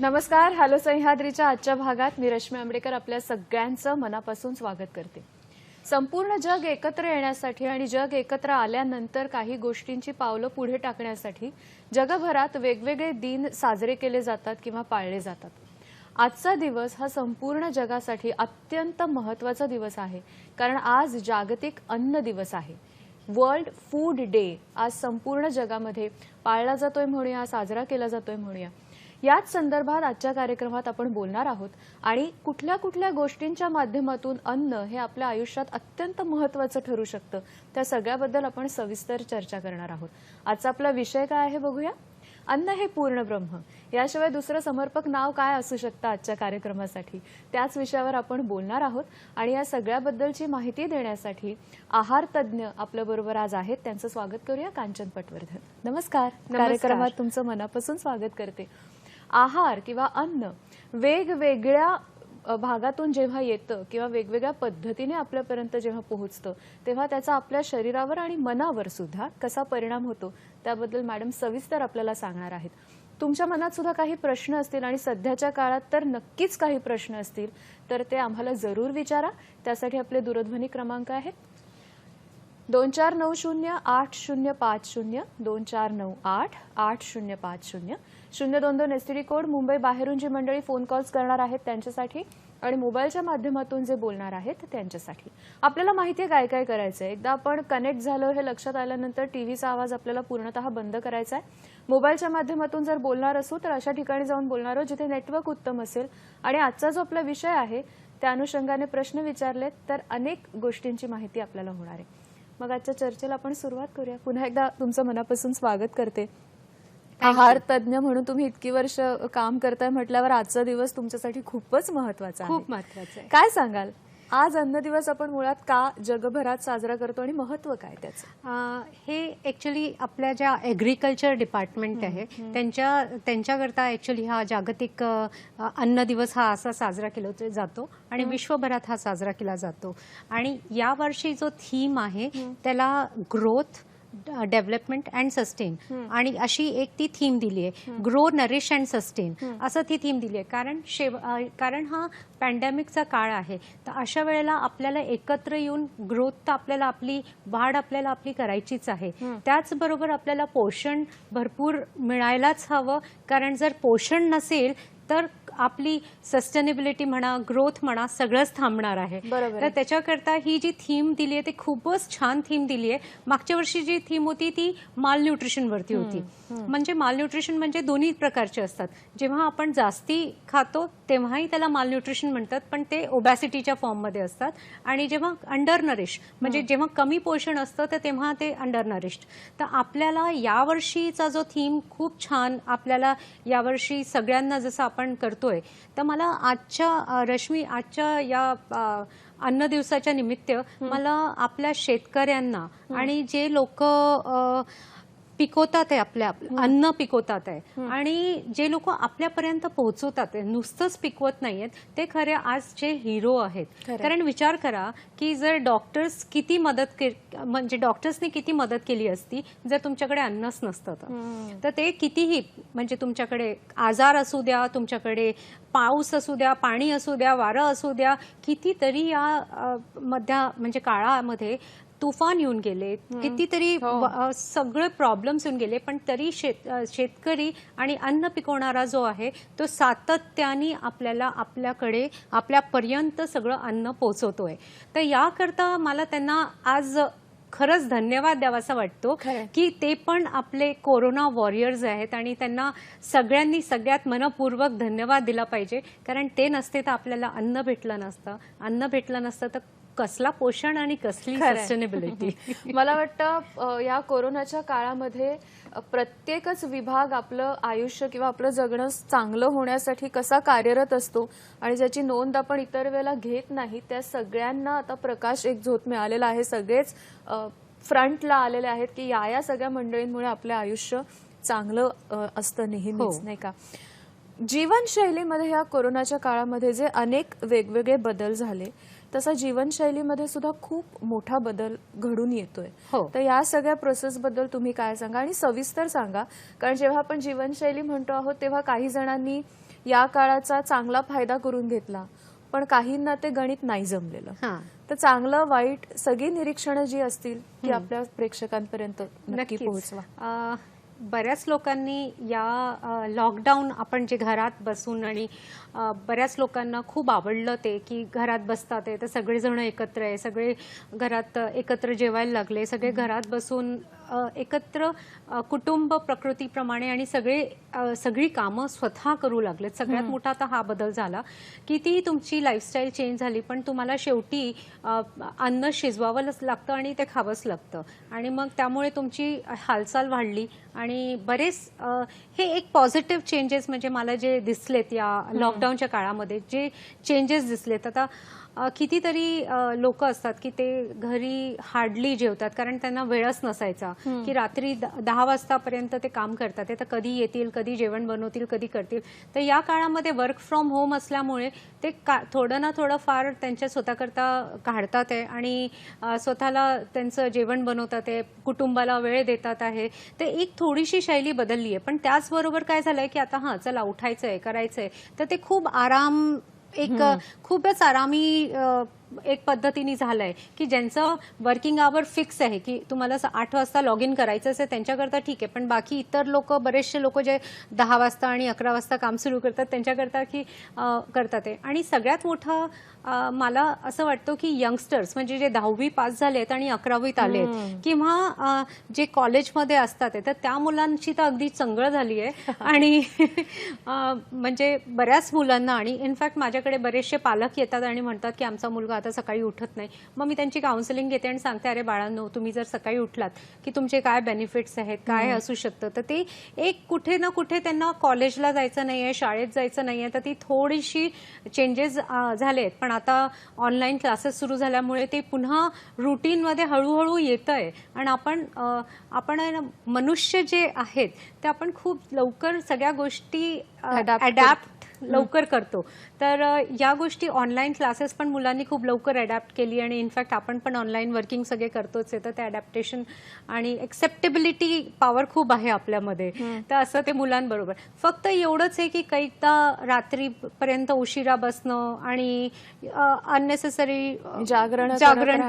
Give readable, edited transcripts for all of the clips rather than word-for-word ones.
नमस्कार. हॅलो सह्याद्रीच्या आजच्या भागात मी रश्मी आंबेडकर आपल्या सगळ्यांचं मनापासून स्वागत करते. संपूर्ण जग एकत्र येण्यासाठी आणि जग एकत्र आल्यानंतर काही गोष्टींची पावलं पुढे टाकण्यासाठी जगभरात वेगवेगळे दिन साजरे केले जातात किंवा पाळले जातात. आजचा दिवस हा संपूर्ण जगासाठी अत्यंत महत्त्वाचा दिवस आहे, कारण आज जागतिक अन्न दिवस आहे. वर्ल्ड फूड डे आज संपूर्ण जगामध्ये पाळला जातोय म्हणूया, साजरा केला जातोय म्हणूया. याच संदर्भात आजच्या कार्यक्रमात आपण बोलणार आहोत आणि कुठल्या कुठल्या गोष्टींच्या माध्यमातून अन्न हे आपल्या आयुष्यात अत्यंत महत्त्वाचं ठरू शकतं त्या सगळ्याबद्दल आपण सविस्तर चर्चा करणार आहोत. आजचा आपला विषय काय आहे बघूया. अन्न हे पूर्ण ब्रह्म. याशिवाय दुसरं समर्पक नाव काय असू शकतं आजच्या कार्यक्रमासाठी, त्याच विषयावर आपण बोलणार आहोत. आणि या सगळ्याबद्दलची माहिती देण्यासाठी आहार तज्ज्ञ आपल्या बरोबर आज आहेत. त्यांचं स्वागत करूया. कांचन पटवर्धन, नमस्कार. कार्यक्रमात तुमचं मनापासून स्वागत करते. आहार किंवा अन्न वेगवेगळ्या भागातून जेव्हा येतं किंवा वेगवेगळ्या पद्धतीने आपल्यापर्यंत जेव्हा पोहोचतं तेव्हा त्याचा आपल्या शरीरावर आणि मनावर सुद्धा कसा परिणाम होतो त्याबद्दल मॅडम सविस्तर आपल्याला सांगणार आहेत. तुमच्या मनात सुद्धा काही प्रश्न असतील आणि सध्याच्या काळात तर नक्कीच काही प्रश्न असतील तर ते आम्हाला जरूर विचारा. त्यासाठी आपले दूरध्वनी क्रमांक आहेत 24908050, 24988050, 022 एसटीडी कोड. मुंबई बाहेरून जी मंडळी फोन कॉल्स करणार आहेत त्यांच्यासाठी आणि मोबाईलच्या माध्यमातून जे बोलणार आहेत त्यांच्यासाठी. आपल्याला माहिती आहे काय काय करायचंय. एकदा आपण कनेक्ट झालो हे लक्षात आल्यानंतर टीव्हीचा आवाज आपल्याला पूर्णतः बंद करायचा आहे. मोबाईलच्या माध्यमातून जर बोलणार असू तर अशा ठिकाणी जाऊन बोलणार आहोत जिथे नेटवर्क उत्तम असेल. आणि आजचा जो आपला विषय आहे त्या अनुषंगाने प्रश्न विचारलेत तर अनेक गोष्टींची माहिती आपल्याला होणार आहे. मग आजच्या चर्चेला आपण सुरुवात करूया. पुन्हा एकदा तुमचं मनापासून स्वागत करते. आहार तज्ज्ञ म्हणून तुम्ही इतकी वर्ष काम करताय म्हटल्यावर आजचा दिवस तुमच्यासाठी खूपच महत्त्वाचा आहे. खूप महत्त्वाचा आहे. काय सांगाल, आज अन्न दिवस आपण मुळात का जगभरात साजरा करतो आणि महत्त्व काय त्याचं? हे ॲक्च्युली आपल्या ज्या ॲग्रिकल्चर डिपार्टमेंट आहे त्यांच्याकरता ॲक्च्युली हा जागतिक अन्न दिवस हा असा साजरा केला जातो आणि विश्वभरात हा साजरा केला जातो. आणि यावर्षी जो थीम आहे त्याला ग्रोथ, डेव्हलपमेंट अँड सस्टेन आणि अशी एक ती थीम दिली आहे. ग्रो, नरिश अँड सस्टेन असं ती थीम दिली आहे. कारण हा पॅन्डेमिकचा काळ आहे. तर अशा वेळेला आपल्याला एकत्र येऊन ग्रोथ तर आपल्याला आपली वाढ आपली करायचीच आहे. त्याचबरोबर आपल्याला पोषण भरपूर मिळायलाच हवं. कारण जर पोषण नसेल तर आपली सस्टेनेबिलिटी म्हणा, ग्रोथ म्हणा, सगळंच थांबणार आहे. तर त्याच्याकरता ही जी थीम दिली आहे ती खूपच छान थीम दिली आहे. मागच्या वर्षी जी थीम होती ती मालन्यूट्रिशनवरती होती. म्हणजे मालन्यूट्रिशन म्हणजे दोन्ही प्रकारचे असतात. जेव्हा आपण जास्ती खातो तेव्हाही त्याला मालन्यूट्रिशन म्हणतात, पण ते ओबॅसिटीच्या फॉर्ममध्ये असतात. आणि जेव्हा अंडर नरिश म्हणजे जेव्हा कमी पोषण असतं तर तेव्हा ते अंडर नरिश्ड. तर आपल्याला यावर्षीचा जो थीम खूप छान आपल्याला यावर्षी सगळ्यांना जसं आपण करतोय. तर मला आजच्या या अन्न दिवसाच्या निमित्त मला आपल्या शेतकऱ्यांना आणि जे लोक पिकवतात आहे आपल्या अन्न पिकवतात आहे आणि जे लोक आपल्यापर्यंत पोहोचवतात आहे, नुसतंच पिकवत नाहीयेत, ते खरे आजचे हिरो आहेत. कारण विचार करा की जर डॉक्टर्स किती म्हणजे डॉक्टर्सनी किती मदत केली असती जर तुमच्याकडे अन्नच नसतं तर ते कितीही म्हणजे तुमच्याकडे आजार असू द्या, तुमच्याकडे पाऊस असू द्या, पाणी असू द्या, वारं असू द्या, कितीतरी या म्हणजे काळामध्ये तुफान येऊन गेले, कितीतरी सगळे प्रॉब्लेम्स येऊन गेले, पण तरी शेतकरी आणि अन्न पिकवणारा जो आहे तो सातत्याने आपल्याकडे आपल्यापर्यंत सगळं अन्न पोहोचवतोय. तर याकरता मला त्यांना आज खरंच धन्यवाद द्यावासा वाटतो की ते पण आपले कोरोना वॉरियर्स आहेत आणि त्यांना सगळ्यांनी सगळ्यात मनपूर्वक धन्यवाद दिला पाहिजे. कारण ते नसते तर आपल्याला अन्न भेटलं नसतं तर कसला पोषण आणि कसली सस्टेनेबिलिटी. मला वाटतं या कोरोनाच्या काळामध्ये प्रत्येकच विभाग आपलं आयुष्य किंवा आपलं जगणं चांगलं होण्यासाठी कसा कार्यरत असतो आणि ज्याची नोंद आपण इतर वेळेला घेत नाही त्या सगळ्यांना आता प्रकाश एक झोत मिळालेला आहे. सगळेच फ्रंटला आलेले आहेत की या सगळ्या मंडळींमुळे आपलं आयुष्य चांगलं असतं नेहमीच, नाही का. जीवनशैलीमध्ये या कोरोनाच्या काळामध्ये जे अनेक वेगवेगळे बदल झाले तसा जीवनशैलीमध्ये सुद्धा खूप मोठा बदल घडून येतोय. तर या सगळ्या प्रोसेस बद्दल तुम्ही काय सांगा आणि सविस्तर सांगा. कारण जेव्हा आपण जीवनशैली म्हणतो आहोत तेव्हा काही जणांनी या काळाचा चांगला फायदा करून घेतला, पण काहींना ते गणित नाही जमलेलं. हां तर चांगलं वाईट सगळी निरीक्षणं जी असतील ती आपल्या प्रेक्षकांपर्यंत नक्की नक्कीच. पोहोचवा. बऱ्याच लोकांनी या लॉकडाऊन आपण जे घरात बसून आणि बऱ्याच लोकांना खूप आवडलं ते की घरात बसतात आहे तर सगळेजण एकत्र आहे, सगळे घरात एकत्र जेवायला लागले, सगळे घरात बसून एकत्र कुटुंब प्रकृतीप्रमाणे आणि सगळी कामं स्वतः करू लागलेत. सगळ्यात मोठा आता हा बदल झाला. कितीही तुमची लाईफस्टाईल चेंज झाली पण तुम्हाला शेवटी अन्न शिजवावंच लागतं आणि ते खावंच लागतं आणि मग त्यामुळे तुमची हालचाल वाढली आणि बरेच हे एक पॉझिटिव्ह चेंजेस म्हणजे मला जे दिसलेत या लॉकडाऊनच्या काळामध्ये जे चेंजेस दिसलेत. आता कितीतरी लोक असतात की ते घरी हार्डली जेवतात कारण त्यांना वेळच नसायचा की रात्री 10 वाजतापर्यंत ते काम करतात तर कधी येतील, कधी जेवण बनवतील, कधी करतील. तर या काळामध्ये वर्क फ्रॉम होम असल्यामुळे ते थोडं ना थोडं फार त्यांच्या स्वतःकरता काढतात आहे आणि स्वतःला त्यांचं जेवण बनवतात आहे, कुटुंबाला वेळ देतात आहे. ते एक थोडीशी शैली बदलली आहे. पण त्याचबरोबर काय झालंय की आता चला उठायचंय, करायचंय, तर ते खूपच आरामी एक पद्धतीने झालंय की ज्यांचं वर्किंग आवर फिक्स आहे की तुम्हाला 8 वाजता लॉग इन करायचं आहे त्यांच्याकरता ठीक आहे, पण बाकी इतर लोक, बरेचसे लोक जे 10 वाजता आणि 11 वाजता काम सुरू करतात त्यांच्याकरता की करतात आहे. आणि सगळ्यात मोठं मला असं वाटतं की यंगस्टर्स म्हणजे जे 10वी पास झालेत आणि 11वीत आलेत किंवा जे कॉलेजमध्ये असतात तर त्या मुलांची तर अगदी चंगळ झाली आहे आणि म्हणजे बऱ्याच मुलांना. आणि इनफॅक्ट माझ्याकडे बरेचसे पालक येतात आणि म्हणतात की आमचा मुलगा आता सकाळी उठत नाही. मग मी त्यांची काउन्सिलिंग घेते आणि सांगते अरे बाळांनो, तुम्ही जर सकाळी उठलात की तुमचे काय बेनिफिट्स आहेत, काय असू शकतं. तर ते एक कुठे ना कुठे त्यांना कॉलेजला जायचं नाहीये, शाळेत जायचं नाहीये, तर ती थोडीशी चेंजेस झालेत. पण आता ऑनलाईन क्लासेस सुरू झाल्यामुळे ते पुन्हा रुटीनमध्ये हळूहळू येतंय आणि आपण मनुष्य जे आहेत ते आपण खूप लवकर सगळ्या गोष्टी अडॅप्ट लवकर करतो. तर या गोष्टी ऑनलाईन क्लासेस पण मुलांनी खूप लवकर अडॅप्ट केली आणि इनफॅक्ट आपण पण ऑनलाईन वर्किंग सगळे करतोच आहे. तर ते अडॅप्टेशन आणि एक्सेप्टेबिलिटी पॉवर खूप आहे आपल्यामध्ये. तर असं ते मुलांबरोबर. फक्त एवढंच आहे की कैकदा रात्रीपर्यंत उशिरा बसणं आणि अननेसेसरी जागरण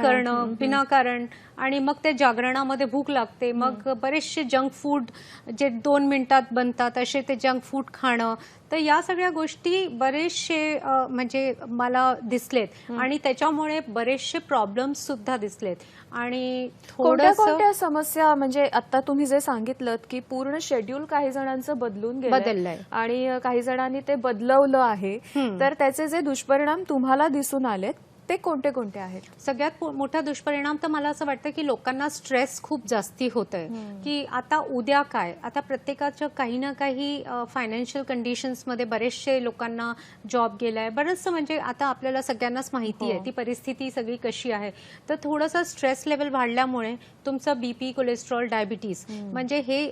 करणं विनाकारण आणि मग ते जागरणामध्ये भूक लागते. मग बरेचसे जंक फूड जे 2 मिनिटात बनतात असे ते जंक फूड खाणं. तर या सगळ्या गोष्टी बरेचसे म्हणजे मला दिसलेत आणि त्याच्यामुळे बरेचसे प्रॉब्लेम्स सुद्धा दिसलेत. आणि कोणत्या समस्या म्हणजे आता तुम्ही जे सांगितलं की पूर्ण शेड्यूल काही जणांचं बदललंय आणि काही जणांनी ते बदलवलं आहे, तर त्याचे जे दुष्परिणाम तुम्हाला दिसून आलेत ते कोणते कोणते आहेत? सगळ्यात मोठा दुष्परिणाम तर मला असं वाटतं की लोकांना स्ट्रेस खूप जास्ती होतोय की आता उद्या काय. आता प्रत्येकाचं काही ना काही फायनान्शियल कंडिशन्समध्ये बरेचसे लोकांना जॉब गेलाय, बरंचसं म्हणजे आता आपल्याला सगळ्यांनाच माहिती आहे ती परिस्थिती सगळी कशी आहे. तर थोडासा स्ट्रेस लेवल वाढल्यामुळे तुमचं बीपी, कोलेस्ट्रॉल, डायबिटीज म्हणजे हे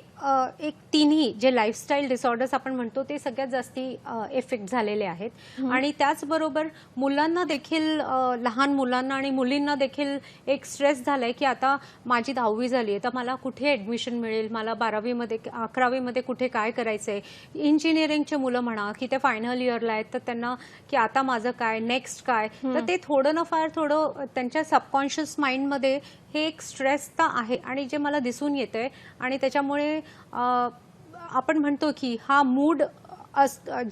एक तिन्ही जे लाईफस्टाईल डिसऑर्डर्स आपण म्हणतो ते सगळ्यात जास्ती इफेक्ट झालेले आहेत. आणि त्याचबरोबर मुलांना देखील, लहान मुलांना आणि मुलींना देखील एक स्ट्रेस झालाय की आता माझी 10वी झाली आहे तर मला कुठे ऍडमिशन मिळेल, मला 12वीमध्ये 11वीमध्ये कुठे काय करायचंय. इंजिनिअरिंगचे मुलं म्हणा की ते फायनल इयरला आहेत तर त्यांना की आता माझं काय, नेक्स्ट काय. तर ते थोडं ना फार थोडं त्यांच्या सबकॉन्शियस माइंडमध्ये हे एक स्ट्रेस तर आहे आणि जे मला दिसून येतंय आणि त्याच्यामुळे आपण म्हणतो की हा मूड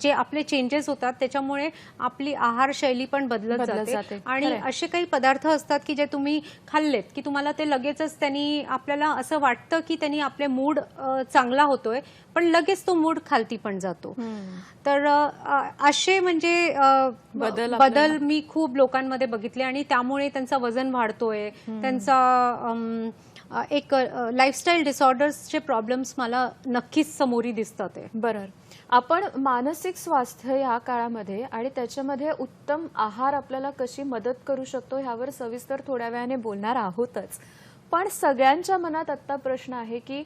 जे आपले चेंजेस होतात त्याच्यामुळे आपली आहारशैली पण बदलत जाते. आणि असे काही पदार्थ असतात की जे तुम्ही खाल्लेत की तुम्हाला ते लगेचच त्यांनी आपल्याला असं वाटतं की त्यांनी आपले मूड चांगला होतोय पण लगेच तो मूड खालती पण जातो. तर असे म्हणजे बदल मी खूप लोकांमध्ये बघितले आणि त्यामुळे त्यांचं वजन वाढतोय, त्यांचा एक लाईफस्टाईल डिसऑर्डर्सचे प्रॉब्लेम्स मला नक्कीच समोरी दिसतात. बरोबर. आपण मानसिक स्वास्थ्य या काळामध्ये आणि त्याच्यामध्ये उत्तम आहार आपल्याला कशी मदत करू शकतो ह्यावर सविस्तर थोड्या वेळाने बोलणार आहोतच. पण सगळ्यांच्या मनात आता प्रश्न आहे की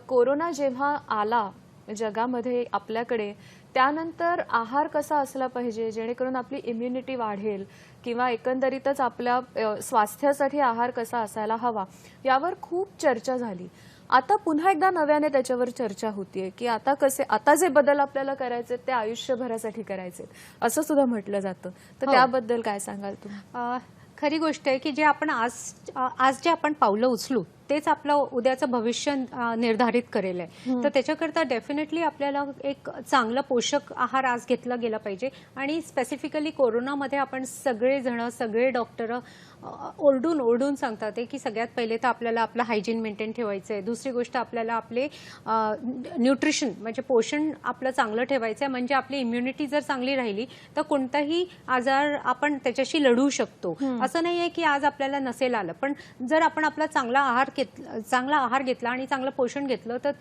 कोरोना जेव्हा आला जगामध्ये आपल्याकडे, त्यानंतर आहार कसा असला पाहिजे जेणेकरून आपली इम्युनिटी वाढेल किंवा एकंदरीतच आपल्या स्वास्थ्यासाठी आहार कसा असायला हवा यावर खूप चर्चा झाली. आता पुन्हा एकदा नव्याने त्याच्यावर चर्चा होतीये की आता जे बदल आपल्याला करायचे ते आयुष्यभरासाठी करायचे असं सुद्धा म्हटलं जातं. तर त्याबद्दल काय सांगाल तुम्ही? खरी गोष्ट आहे की जे आपण आज जे आपण पावलं उचलू तेच आपलं उद्याचं भविष्य निर्धारित करेल आहे. तर त्याच्याकरता डेफिनेटली आपल्याला एक चांगलं पोषक आहार आज घेतला गेला पाहिजे. आणि स्पेसिफिकली कोरोनामध्ये आपण सगळे डॉक्टर ओरडून सांगतात की सगळ्यात पहिले तर आपल्याला आपलं हायजीन मेंटेन ठेवायचं आहे. दुसरी गोष्ट आपल्याला आपले न्यूट्रिशन म्हणजे पोषण आपलं चांगलं ठेवायचं आहे. म्हणजे आपली इम्युनिटी जर चांगली राहिली तर कोणताही आजार आपण त्याच्याशी लढू शकतो. असं नाही आहे की आज आपल्याला नसेल आलं, पण जर आपण आपला चांगला आहार घेतला आणि चांगलं पोषण घेतलं तर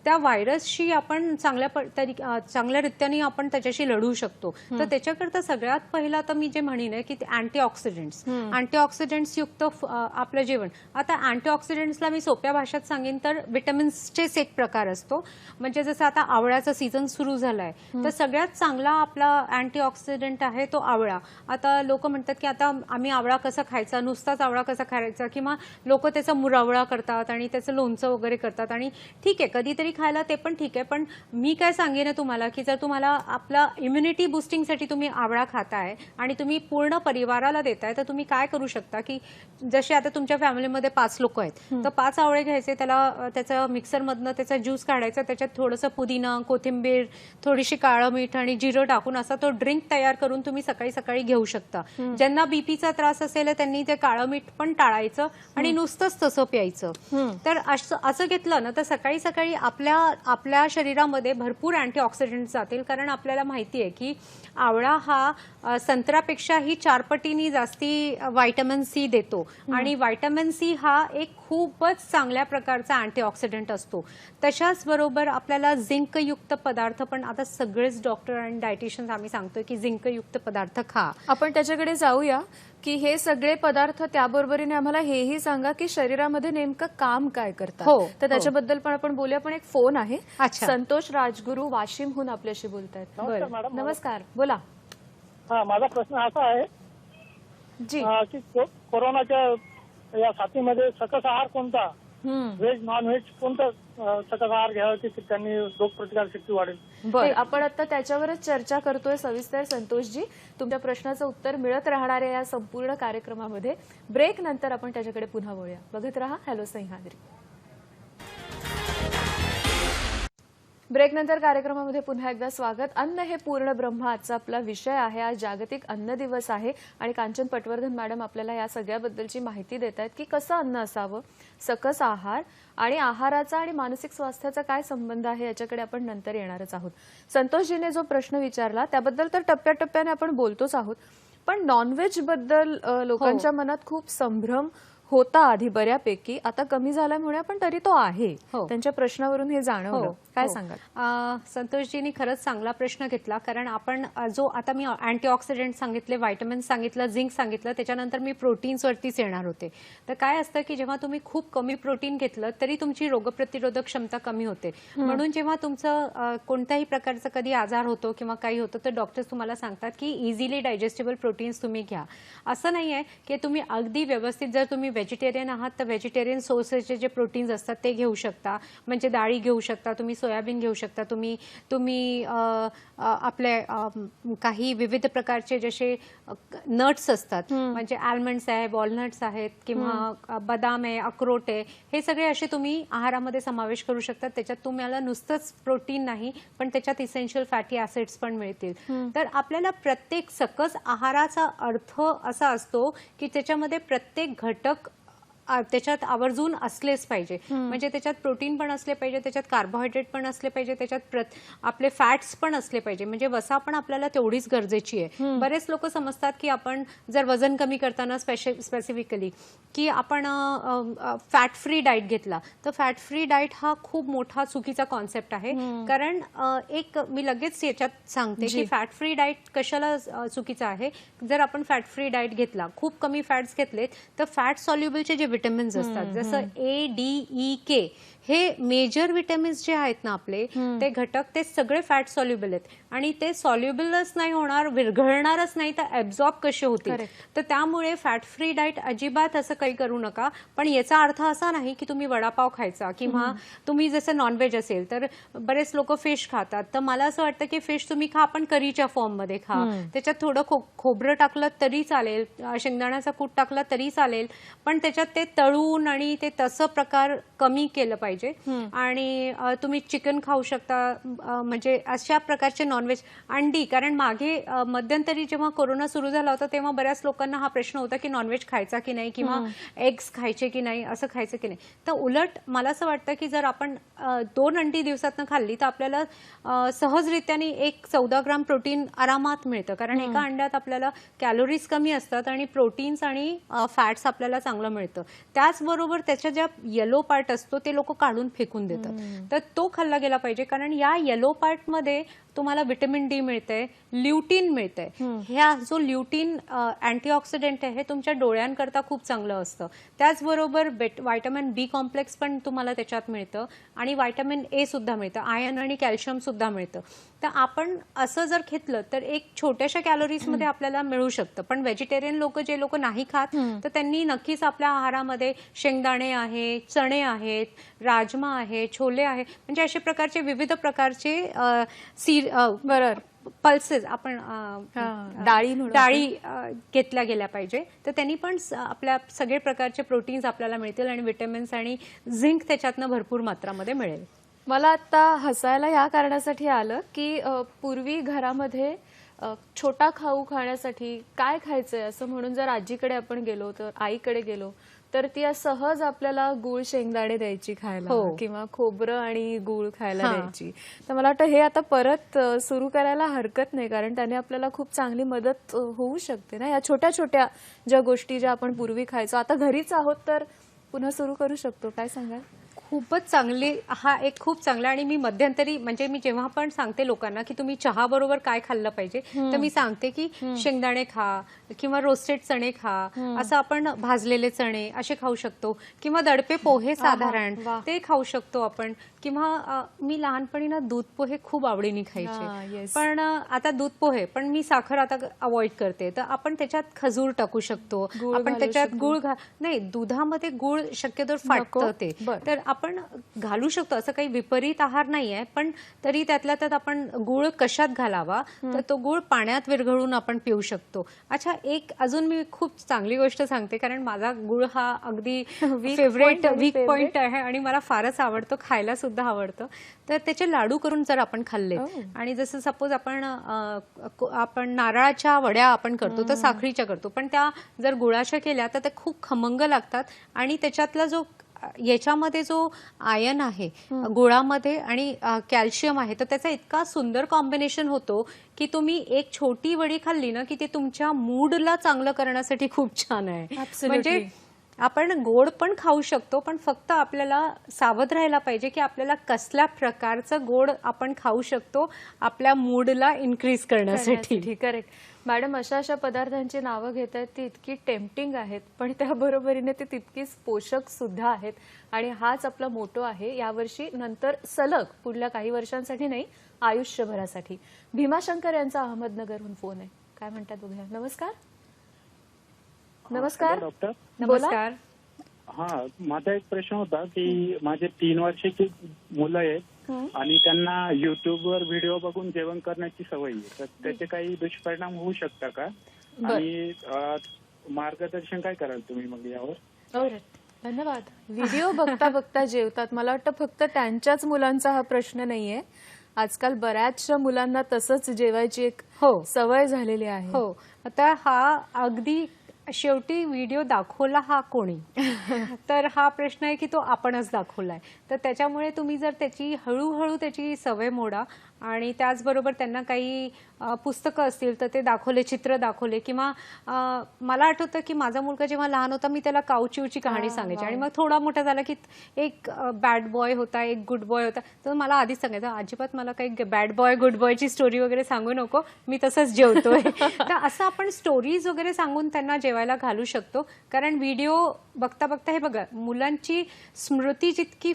त्या व्हायरसशी आपण चांगल्या रीत्याने आपण त्याच्याशी लढू शकतो. तर त्याच्याकरता सगळ्यात पहिला तर मी जे म्हणेन की अँटीऑक्सिडंट्स युक्त आपलं जेवण. आता अँटीऑक्सिडंट्सला मी सोप्या भाषेत सांगेन तर विटॅमिन्सचेच एक प्रकार असतो. म्हणजे जसं आता आवळ्याचा सीझन सुरू झालाय तर सगळ्यात चांगला आपला अँटीऑक्सिडंट आहे तो आवळा. आता लोक म्हणतात की आता आम्ही आवळा कसा खायचा, नुसताच आवळा कसा खायचा, किंवा लोक त्याचा मुरवळा करतात आणि त्याचं लोणचं वगैरे करतात. आणि ठीक आहे, कधीतरी खायला ते पण ठीक आहे, पण मी काय सांगेन तुम्हाला की जर तुम्हाला आपला इम्युनिटी बुस्टिंगसाठी तुम्ही आवळा खाताय आणि तुम्ही पूर्ण परिवाराला देताय तर तुम्ही काय करू शकता की जसे आता तुमच्या फॅमिलीमध्ये 5 लोक आहेत तर 5 आवळे घ्यायचे, त्याचं मिक्सरमधनं त्याचा ज्यूस काढायचा, त्याच्यात थोडंसं पुदिना, कोथिंबीर, थोडीशी काळं मीठ आणि जिरं टाकून असा तो ड्रिंक तयार करून तुम्ही सकाळी सकाळी घेऊ शकता. ज्यांना बीपीचा त्रास असेल त्यांनी ते काळं मीठ पण टाळायचं आणि नुसतंच तसं प्यायचं. तर असं घेतलं ना तर सकाळी सकाळी आपल्या शरीरामध्ये भरपूर अँटीऑक्सिडंट जातील. कारण आपल्याला माहिती आहे की आवळा हा संत्र्यापेक्षाही 4 पटींनी जास्ती व्हायटॅमिन सी देतो. आणि व्हायटॅमिन सी हा एक खूपच चांगल्या प्रकारचा अँटीऑक्सिडंट असतो. तशाच बरोबर आपल्याला झिंकयुक्त पदार्थ पण आता सगळेच डॉक्टर आणि डायटिशियन्स आम्ही सांगतोय की झिंकयुक्त पदार्थ खा. आपण त्याच्याकडे जाऊया की हे सगळे पदार्थ त्याबरोबरीने आम्हाला हेही सांगा की शरीरामध्ये नेमकं काम काय करतात. तर त्याच्याबद्दल पण आपण बोलूया. पण एक फोन आहे. संतोष राजगुरू वाशिमहून आपल्याशी बोलतायत. नमस्कार, बोला. माझा प्रश्न असा आहे जी की कोरोनाच्या या साथीमध्ये सकस आहार कोणता, व्हेज नॉन व्हेज कोणता सकस आहार घ्यावा की त्यांनी रोगप्रतिकार शक्ती वाढेल? बरं, आपण आता त्याच्यावरच चर्चा करतोय सविस्तर. संतोषजी, तुमच्या प्रश्नाचं उत्तर मिळत राहणाऱ्या या संपूर्ण कार्यक्रमामध्ये ब्रेक नंतर आपण त्याच्याकडे पुन्हा वळूया. बघत रहा हॅलो सह्याद्री. ब्रेक नंतर कार्यक्रमामध्ये पुन्हा एकदा स्वागत. अन्न हे पूर्ण ब्रह्म आजचा आपला विषय आहे. आज जागतिक अन्न दिवस आहे आणि कांचन पटवर्धन मॅडम आपल्याला या सगळ्याबद्दलची माहिती देत आहेत की कसं अन्न असावं, सकस आहार आणि आहाराचा आणि मानसिक स्वास्थ्याचा काय संबंध आहे याच्याकडे आपण नंतर येणारच आहोत. संतोषजीने जो प्रश्न विचारला त्याबद्दल तर टप्प्याटप्प्याने आपण बोलतोच आहोत. पण नॉनव्हेज बद्दल लोकांच्या मनात खूप संभ्रम होता आधी बऱ्यापैकी, आता कमी झाल्यामुळे पण तरी तो आहे. त्यांच्या प्रश्नावरून हे जाणवलं. काय सांगाल? संतोषजींनी खरंच चांगला प्रश्न घेतला. कारण आपण जो आता मी अँटीऑक्सिडंट सांगितले, व्हायटमिन सांगितलं, झिंक सांगितलं, त्याच्यानंतर मी प्रोटीन्सवरतीच येणार होते. तर काय असतं की जेव्हा तुम्ही खूप कमी प्रोटीन घेतलं तरी तुमची रोगप्रतिरोधक क्षमता कमी होते. म्हणून जेव्हा तुमचं कोणत्याही प्रकारचा कधी आजार होतो किंवा काही होतं तर डॉक्टर्स तुम्हाला सांगतात की इझिली डायजेस्टेबल प्रोटीन्स तुम्ही घ्या. असं नाही आहे की तुम्ही अगदी व्यवस्थित, जर तुम्ही व्हेजिटेरियन आहात तर व्हेजिटेरियन सोर्सेसचे जे प्रोटीन्स असतात ते घेऊ शकता. म्हणजे डाळी घेऊ शकता, तुम्ही सोयाबीन घेऊ शकता, तुम्ही आपले काही विविध प्रकारचे जसे नट्स असतात, म्हणजे आल्मंड्स आहे, वॉलनट्स आहेत किंवा बदाम आहे, अक्रोट आहे, हे सगळे असे तुम्ही आहारामध्ये समावेश करू शकता. त्याच्यात तुम्हाला नुसतंच प्रोटीन नाही पण त्याच्यात इसेन्शियल फॅटी ऍसिड्स पण मिळतील. तर आपल्याला प्रत्येक सकस आहाराचा अर्थ असा असतो की त्याच्यामध्ये प्रत्येक घटक त्याच्यात आवर्जून असलेच पाहिजे. म्हणजे त्याच्यात प्रोटीन पण असले पाहिजे, त्याच्यात कार्बोहायड्रेट पण असले पाहिजे, त्याच्यात आपले फॅट्स पण असले पाहिजे. म्हणजे वसा पण आपल्याला तेवढीच गरजेची आहे. बरेच लोक समजतात की आपण जर वजन कमी करताना स्पेसिफिकली की आपण फॅट फ्री डाएट घेतला तर फॅट फ्री डाएट हा खूप मोठा चुकीचा कॉन्सेप्ट आहे. कारण एक मी लगेच याच्यात सांगते की फॅट फ्री डाएट कशाला चुकीचा आहे. जर आपण फॅट फ्री डाएट घेतला, खूप कमी फॅट्स घेतलेत तर फॅट सॉल्युबलचे जे विटॅमिन्स असतात जसं A, D, E, K हे मेजर विटॅमिन्स जे आहेत ना आपले ते घटक ते सगळे फॅट सॉल्युबल आहेत आणि ते सॉल्युबलच नाही होणार, विरघळणारच नाही तर ऍब्झॉर्ब कसे होतील. तर त्यामुळे फॅट फ्री डाएट अजिबात असं काही करू नका. पण याचा अर्थ असा नाही की तुम्ही वडापाव खायचा किंवा तुम्ही जसं नॉनव्हेज असेल तर बरेच लोक फिश खातात. तर मला असं वाटतं की फिश तुम्ही खा पण करीच्या फॉर्म मध्ये खा. त्याच्यात थोडं खोबरं टाकलं तरी चालेल, शेंगदाण्याचा कूट टाकला तरी चालेल, पण त्याच्यात ते तळून आणि ते तसं प्रकार कमी केलं पाहिजे. आणि तुम्ही चिकन खाऊ शकता, म्हणजे अशा प्रकारचे नॉनव्हेज, अंडी. कारण मागे मध्यंतरी जेव्हा कोरोना सुरू झाला होता तेव्हा बऱ्याच लोकांना हा प्रश्न होता की नॉनव्हेज खायचा की नाही किंवा एग्स खायचे की नाही, असं खायचं की नाही. तर उलट मला असं वाटतं की जर आपण 2 अंडी दिवसातनं खाल्ली तर आपल्याला सहजरित्याने 14 ग्राम प्रोटीन आरामात मिळतं. कारण एका अंड्यात आपल्याला कॅलोरीज कमी असतात आणि प्रोटीन्स आणि फॅट्स आपल्याला चांगलं मिळतं. त्याचबरोबर त्याच्या ज्या येलो पार्ट असतो ते लोक काढून फेकून देतात. तर तो खाल्ला गेला पाहिजे. कारण या येलो पार्ट मध्ये तुम्हाला व्हिटॅमिन डी मिळतंय, ल्युटीन मिळतंय. ह्या जो ल्युटीन अँटीऑक्सिडंट आहे हे तुमच्या डोळ्यांकरता खूप चांगलं असतं. त्याचबरोबर व्हायटामिन बी कॉम्प्लेक्स पण तुम्हाला त्याच्यात मिळतं आणि व्हायटामिन ए सुद्धा मिळतं, आयर्न आणि कॅल्शियम सुद्धा मिळतं. तर आपण असं जर घेतलं तर एक छोट्याशा कॅलरीज मध्ये आपल्याला मिळू शकतं. पण व्हेजिटेरियन लोक, जे लोक नाही खात, तर त्यांनी नक्कीच आपल्या आहारामध्ये शेंगदाणे आहे, चणे आहेत, राजमा आहे, छोले आहे, म्हणजे अशा प्रकारचे विविध प्रकारचे बरोबर पल्सेस आपण डाळी घेतल्या गेल्या पाहिजे. तर त्यांनी पण आपल्या सगळे प्रकारचे प्रोटीन्स आपल्याला मिळतील आणि विटॅमिन्स आणि झिंक त्याच्यातनं भरपूर मात्रामध्ये मिळेल. मला आता हसायला या कारणासाठी आलं की पूर्वी घरामध्ये छोटा खाऊ खाण्यासाठी काय खायचंय असं म्हणून जर आजीकडे आपण गेलो, तर आईकडे गेलो, तर ती सहज आपल्याला गूळ शेंगदाणे द्यायची खायला किंवा खोबरं आणि गूळ खायला द्यायची. तर मला वाटतं हे आता परत सुरू करायला हरकत नाही, कारण त्याने आपल्याला खूप चांगली मदत होऊ शकते ना. या छोट्या छोट्या ज्या गोष्टी ज्या आपण पूर्वी खायचो, आता घरीच आहोत तर पुन्हा सुरू करू शकतो. काय सांगाल? खूपच चांगली, हा एक खूप चांगला. आणि मी मध्यंतरी, म्हणजे मी जेव्हा पण सांगते लोकांना की तुम्ही चहा बरोबर काय खाल्लं पाहिजे, तर मी सांगते की शेंगदाणे खा किंवा रोस्टेड चणे खा, असं आपण भाजलेले चणे असे खाऊ शकतो, किंवा दडपे पोहे साधारण ते खाऊ शकतो आपण. किंवा मी लहानपणी ना दूध पोहे खूप आवडीने खायचे, पण आता दूध पोहे पण मी साखर आता अवॉइड करते. तर आपण त्याच्यात खजूर टाकू शकतो, आपण त्याच्यात गुळ नाही, दुधामध्ये गुळ शक्यतो फाटतं ते, तर आपण घालू शकतो. असं काही विपरीत आहार नाहीये, पण तरी त्यातल्या त्यात आपण गुळ कशात घालावा, तर तो गुळ पाण्यात विरघळून आपण पिऊ शकतो. अच्छा, एक अजून मी खूप चांगली गोष्ट सांगते, कारण माझा गुळ हा अगदी फेवरेट वीक पॉइंट आहे आणि मला फारच आवडतो, खायला सुद्धा आवडतं. तर त्याचे लाडू करून जर आपण खाल्ले, आणि जसं सपोज आपण नारळाच्या वड्या आपण करतो तर साखरीच्या करतो, पण त्या जर गुळाच्या केल्या तर ते खूप खमंग लागतात. आणि त्याच्यातला जो याच्यामध्ये जो आयर्न आहे गुळामध्ये आणि कॅल्शियम आहे, तर त्याचा इतका सुंदर कॉम्बिनेशन होतो की तुम्ही एक छोटी वडी खाल्ली ना की ते तुमच्या मूडला चांगलं करण्यासाठी खूप छान आहे. म्हणजे आपण गोड पण खाऊ शकतो, पण फक्त आपल्याला सावध राहायला पाहिजे की आपल्याला कसल्या प्रकारचं गोड आपण खाऊ शकतो आपल्या मूडला इन्क्रीज करण्यासाठी. करेक्ट मॅडम, अशा अशा पदार्थांची नावं घेत आहेत ती इतकी टेम्पटिंग आहेत, पण त्याबरोबरीने ती तितकीच पोषक सुद्धा आहेत. आणि हाच आपला मोटो आहे यावर्षी, नंतर सलग पुढल्या काही वर्षांसाठी नाही, आयुष्यभरासाठी. भीमाशंकर यांचा अहमदनगरहून फोन आहे, काय म्हणतात बघूया. नमस्कार. नमस्कार डॉक्टर. नमस्कार. हा, माझा एक प्रश्न होता की माझे 3 वर्षाची मुलं आहेत आणि त्यांना युट्यूबवर व्हिडिओ बघून जेवण करण्याची सवय आहे, तर त्याचे काही दुष्परिणाम होऊ शकता का, आणि मार्गदर्शन काय कराल तुम्ही मग यावर? धन्यवाद. व्हिडिओ बघता बघता जेवतात, मला वाटतं फक्त त्यांच्याच मुलांचा हा प्रश्न नाहीये, आजकाल बऱ्याचशा मुलांना तसंच जेवायची एक सवय झालेली आहे. हो, आता हा अगदी शेवटी व्हिडिओ दाखवला हा कोणी, तर हा प्रश्न आहे की तो आपणच दाखवलाय. तर त्याच्यामुळे तुम्ही जर त्याची हळूहळू त्याची सवय मोडा, आणि त्याचबरोबर त्यांना काही पुस्तकं असतील तर ते दाखवले, चित्र दाखवले, किंवा मला आठवतं की माझा मुलगा जेव्हा लहान होता मी त्याला काऊचिवची कहाणी सांगायची, आणि मग थोडा मोठा झाला की एक बॅड बॉय होता, एक गुड बॉय होता, तर मला आधीच सांगायचं अजिबात मला काही बॅड बॉय गुड बॉयची स्टोरी वगैरे सांगू नको, मी तसंच जेवतोय. तर असं आपण स्टोरीज वगैरे सांगून त्यांना जेवायला जेवायला घालू शकतो. कारण व्हिडिओ बघता बघता, हे बघा, मुलांची स्मृती जितकी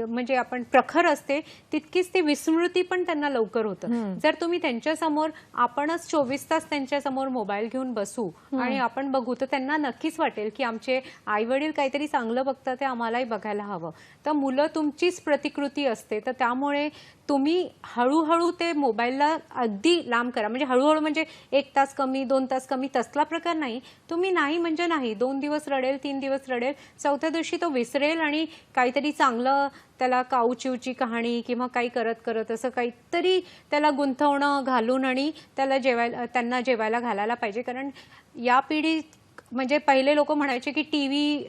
म्हणजे आपण प्रखर असते तितकीच ती विस्मृती पण त्यांना लवकर होतं. जर तुम्ही त्यांच्यासमोर आपणच 24 तास त्यांच्यासमोर मोबाईल घेऊन बसू आणि आपण बघू, तर त्यांना नक्कीच वाटेल की आमचे आई वडील काहीतरी चांगलं बघतात, ते आम्हालाही बघायला हवं. तर मुलं तुमचीच प्रतिकृती असते, तर त्यामुळे तुम्ही हळूहळू ते मोबाईलला अगदी लांब करा. म्हणजे हळूहळू म्हणजे 1 तास कमी, 2 तास कमी, तसला प्रकार नाही. तुम्ही नाही म्हणजे नाही, 2 दिवस रडेल, 3 दिवस रडेल, 4थ्या दिवशी तो विसरेल आणि काहीतरी चांगलं त्याला काऊचिवची कहाणी किंवा काही करत करत असं काहीतरी त्याला गुंतवणं घालून आणि त्यांना जेवायला घालायला पाहिजे. कारण या पिढीत म्हणजे पहिले लोक म्हणायचे की टीव्ही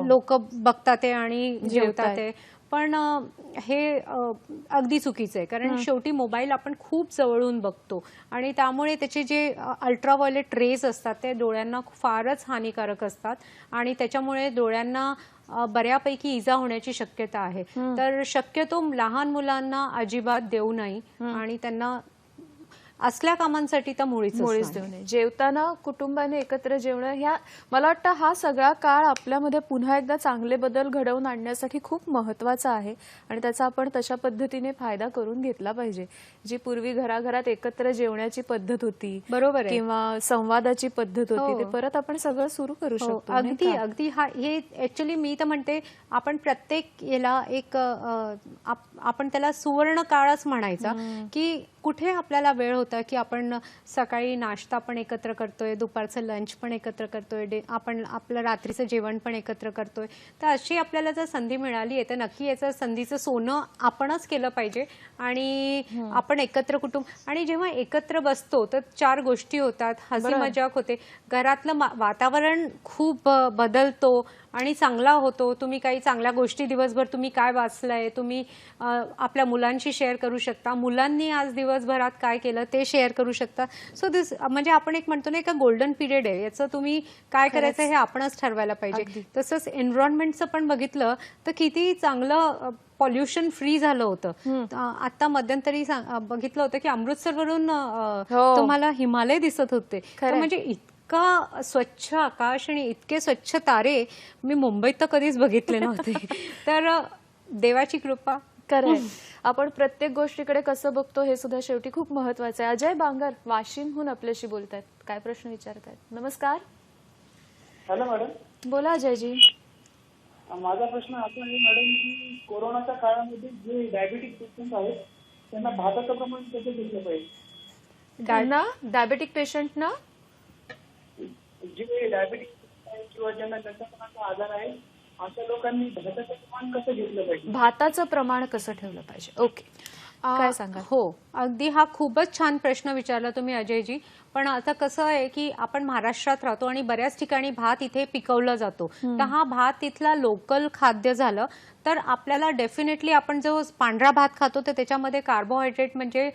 लोक बघतात आहे आणि जेवतात आहे, पण हे अगदी चुकीचं आहे. कारण शेवटी मोबाईल आपण खूप जवळून बघतो आणि त्यामुळे त्याचे जे अल्ट्राव्हायोलेट रेज असतात ते डोळ्यांना फारच हानिकारक असतात आणि त्याच्यामुळे डोळ्यांना बऱ्यापैकी इजा होण्याची शक्यता आहे. तर शक्यतो लहान मुलांना अजिबात देऊ नये आणि त्यांना असल्या कामांसाठी तर मुळीच देऊ नये. जेवताना कुटुंबाने एकत्र जेवणं, ह्या मला वाटतं हा सगळा काळ आपल्यामध्ये पुन्हा एकदा चांगले बदल घडवून आणण्यासाठी खूप महत्वाचा आहे आणि त्याचा आपण तशा पद्धतीने फायदा करून घेतला पाहिजे. जी पूर्वी घराघरात एकत्र जेवण्याची पद्धत होती, बरोबर आहे, किंवा संवादाची पद्धत होती, ते परत आपण सगळं सुरू करू शकतो. अगदी अगदी. हे ऍक्च्युली मी तर म्हणते आपण प्रत्येक याला एक आपण त्याला सुवर्ण काळच म्हणायचा, की कुठे आपल्याला वेळ होता की आपण सकाळी नाश्ता पण एकत्र करतोय, दुपारचं लंच पण एकत्र करतोय, आपण आपलं रात्रीचं जेवण पण एकत्र करतोय. तर अशी आपल्याला जर संधी मिळाली आहे तर नक्की याचं संधीचं सोनं आपणच केलं पाहिजे. आणि आपण एकत्र कुटुंब, आणि जेव्हा एकत्र बसतो तर 4 गोष्टी होतात, हसी मजाक होते, घरातलं वातावरण खूप बदलतो आणि चांगला होतो. तुम्ही काही चांगल्या गोष्टी दिवसभर तुम्ही काय वाचलंय तुम्ही आपल्या मुलांशी शेअर करू शकता, मुलांनी आज दिवसभरात काय केलं ते शेअर करू शकता. सो दिस म्हणजे आपण एक म्हणतो ना, एक गोल्डन पिरियड आहे, याचं तुम्ही काय करायचं हे आपणच ठरवायला पाहिजे. तसंच एन्व्हायरमेंटचं पण बघितलं तर किती चांगलं पॉल्युशन फ्री झालं होतं. आता मध्यंतरी बघितलं होतं की अमृतसरवरून तुम्हाला हिमालय दिसत होते. म्हणजे इतका स्वच्छ आकाश आणि इतके स्वच्छ तारे मी मुंबईत तर कधीच बघितले नव्हते. तर देवाची कृपा. खरंय, आपण प्रत्येक गोष्टीकडे कसं बघतो हे सुद्धा शेवटी खूप महत्वाचं आहे. अजय बांगर वाशिमहून आपल्याशी बोलतायत, काय प्रश्न विचारतायत? नमस्कार. Hello madam. बोला अजयजी. माझा प्रश्न असा आहे मॅडम की कोरोनाच्या काळामध्ये जे डायबिटिक पेशंट आहेत त्यांना भाताचं प्रमाण कसं घेतलं पाहिजे? डायबेटिक पेशंटना जे डायबिटिक किंवा ज्यांना दंतकणाचा आजार आहे अशा लोकांनी भाताचं प्रमाण कसं घेतलं पाहिजे? भाताचं प्रमाण कसं ठेवलं पाहिजे? ओके, काय सांगा? हो, अगदी हा खूपच छान प्रश्न विचारला तुम्ही अजयजी. पण आता कसं आहे की आपण महाराष्ट्रात राहतो आणि बऱ्याच ठिकाणी भात इथे पिकवला जातो, तर हा भात तिथला लोकल खाद्य झालं. तर आपल्याला डेफिनेटली आपण जो पांढरा भात खातो तर त्याच्यामध्ये कार्बोहायड्रेट म्हणजे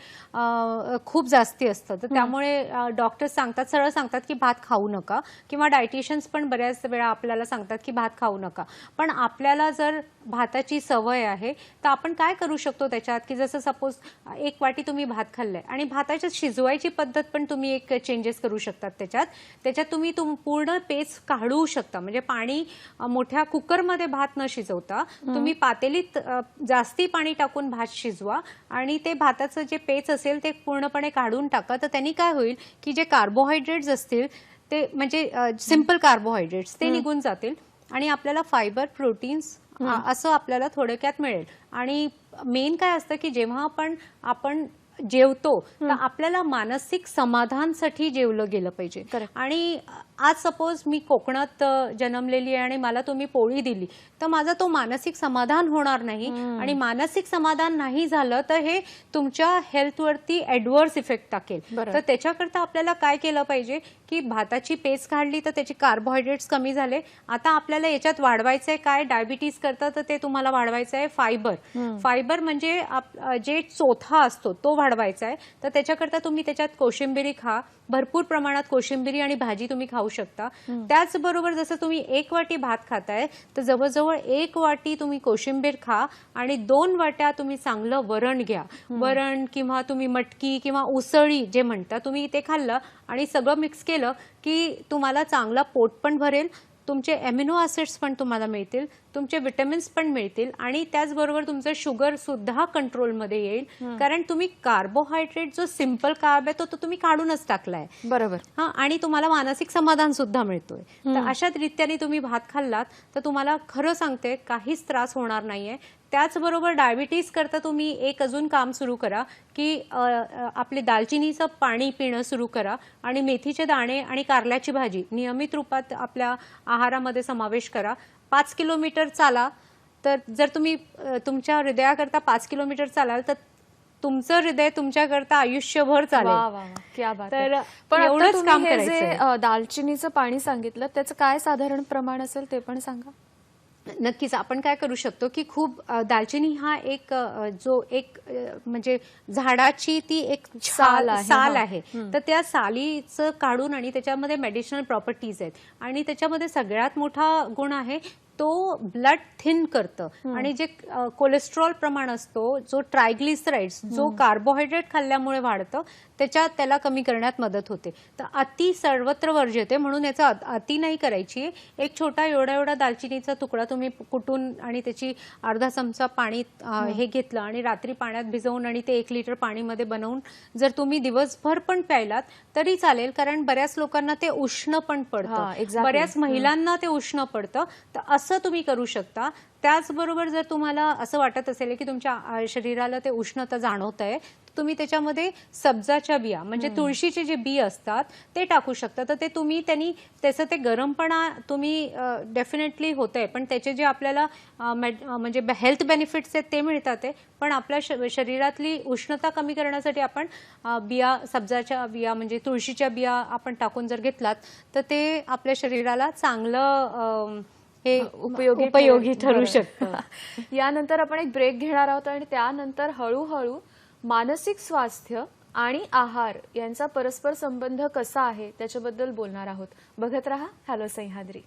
खूप जास्ती असतं. तर त्यामुळे डॉक्टर्स सांगतात, सरळ सांगतात की भात खाऊ नका, किंवा डायटिशियन्स पण बऱ्याच वेळा आपल्याला सांगतात की भात खाऊ नका. पण आपल्याला जर भाताची सवय आहे तर आपण काय करू शकतो त्याच्यात, की जसं सपोज 1 वाटी तुम्ही भात खाल्लाय आणि भाताची शिजवायची पद्धत पण तुम्ही एक चेंजेस करू शकतात. त्याच्यात तुम्ही पूर्ण पेज काढू शकता. म्हणजे पाणी मोठ्या कुकरमध्ये भात न शिजवता तुम्ही पातेलीत जास्ती पाणी टाकून भात शिजवा आणि ते भाताचं जे पेज असेल ते पूर्णपणे काढून टाका. तर त्यांनी काय होईल की जे कार्बोहायड्रेट्स असतील ते म्हणजे सिंपल कार्बोहायड्रेट्स ते निघून जातील आणि आपल्याला फायबर, प्रोटीन्स असं आपल्याला थोडक्यात मिळेल. आणि मेन काय असतं की जेव्हा आपण जेवतो तर आपल्याला मानसिक समाधानासाठी जेवलं गेलं पाहिजे. आणि आज सपोज मी कोकणात जन्मलेली आहे आणि मला तुम्ही पोळी दिली तर माझा तो मानसिक समाधान होणार नाही, आणि मानसिक समाधान नाही झालं तर हे तुमच्या हेल्थवरती ऍडव्हर्स इफेक्ट टाकेल. तर त्याच्याकरता आपल्याला काय केलं पाहिजे की भाताची पेज काढली तर त्याचे कार्बोहायड्रेट्स कमी झाले. आता आपल्याला याच्यात वाढवायचंय काय, डायबिटीज करतं तर ते तुम्हाला वाढवायचं आहे फायबर. फायबर म्हणजे जे चोथा असतो तो वाढवायचा आहे. तर त्याच्याकरता तुम्ही त्याच्यात कोशिंबिरी खा, भरपूर प्रमाणात कोशिंबिरी आणि भाजी तुम्ही खाऊ शकता. त्याचबरोबर जसं तुम्ही 1 वाटी भात खाताय तर जवळजवळ 1 वाटी तुम्ही कोशिंबीर खा आणि 2 वाट्या तुम्ही चांगलं वरण घ्या. वरण किंवा तुम्ही मटकी किंवा उसळी जे म्हणता तुम्ही ते खाल्लं आणि सगळं मिक्स केलं की तुम्हाला चांगला पोट पण भरेल, तुमचे एमिनो ऍसिड्स पण तुम्हाला मिळतील, तुमचे विटॅमिन्स पण मिळतील आणि त्याचबरोबर तुमचं शुगर सुद्धा कंट्रोलमध्ये येईल. कारण तुम्ही कार्बोहायड्रेट जो सिंपल कार्ब आहे तो तुम्ही काढूनच टाकलाय. बरोबर. हा, आणि तुम्हाला मानसिक समाधान सुद्धा मिळतोय. तर अशाच रीत्याने तुम्ही भात खाल्लात तर तुम्हाला खरं सांगते काहीच त्रास होणार नाहीये. त्याचबरोबर डायबिटीज करता तुम्ही एक अजून काम सुरू करा की आपले दालचिनीचं पाणी पिणं सुरू करा आणि मेथीचे दाणे आणि कारल्याची भाजी नियमित रूपात आपल्या आहारामध्ये समावेश करा. 5 किलोमीटर चाला. तर जर तुम्ही तुमच्या हृदयाकरता 5 किलोमीटर चालाल तर तुमचं हृदय तुमच्याकरता आयुष्यभर चालेल. वा वा वा, क्या बात आहे. तर पण आता एवढंच तुम्ही काम हे जे करायचंय. दालचिनीचं पाणी सांगितलं त्याचं काय साधारण प्रमाण असेल ते पण सांगा. नक्कीच आपण काय करू शकतो की खूप दालचिनी हा एक जो एक म्हणजे झाडाची ती एक साल आहे, साल हा. आहे. तर त्या सालीचं काढून आणि त्याच्यामध्ये मेडिसिनल प्रॉपर्टीज आहेत आणि त्याच्यामध्ये सगळ्यात मोठा गुण आहे तो ब्लड थिन करतं आणि जे कोलेस्ट्रॉल प्रमाण असतो, जो ट्रायग्लिसराइड्स जो कार्बोहायड्रेट खाल्ल्यामुळे वाढतं त्याला कमी करण्यात मदत होते. तर अति सर्वत्र वर्ज्यते म्हणून याचा अति नाही करायची. एक छोटा एवढा दालचिनीचा तुकडा तुम्ही कुटून आणि त्याची अर्धा चमचा पाणी हे घेतलं आणि रात्री पाण्यात भिजवून आणि ते 1 लिटर पाणीमध्ये बनवून जर तुम्ही दिवसभर पण प्यायलात तरी चालेल. कारण बऱ्याच लोकांना ते उष्ण पण पडतं, exactly. बऱ्याच महिलांना ते उष्ण पडतं. तर असं तुम्ही करू शकता. त्याचबरोबर जर तुम्हाला असं वाटत असेल की तुमच्या शरीराला ते उष्णता जाणवत आहे तुम्ही त्याच्यामध्ये सब्जाच्या बिया म्हणजे तुळशीचे जे बी असतात ते टाकू शकता. तर ते तुम्ही त्याचं ते गरमपणा तुम्ही डेफिनेटली होतंय पण त्याचे जे आपल्याला म्हणजे हेल्थ बेनिफिट्स आहेत ते मिळतात. पण आपल्या शरीरातली उष्णता कमी करण्यासाठी आपण बिया सब्जाच्या बिया म्हणजे तुळशीच्या बिया आपण टाकून जर घेतलात तर ते आपल्या शरीराला चांगलं हे उपयोगी ठरू शकतं. यानंतर आपण एक ब्रेक घेणार आहोत आणि त्यानंतर हळूहळू मानसिक स्वास्थ्य आणि आहार यांचा परस्पर संबंध कसा आहे त्याच्याबद्दल बोलणार आहोत. बघत रहा हॅलो सह्याद्री.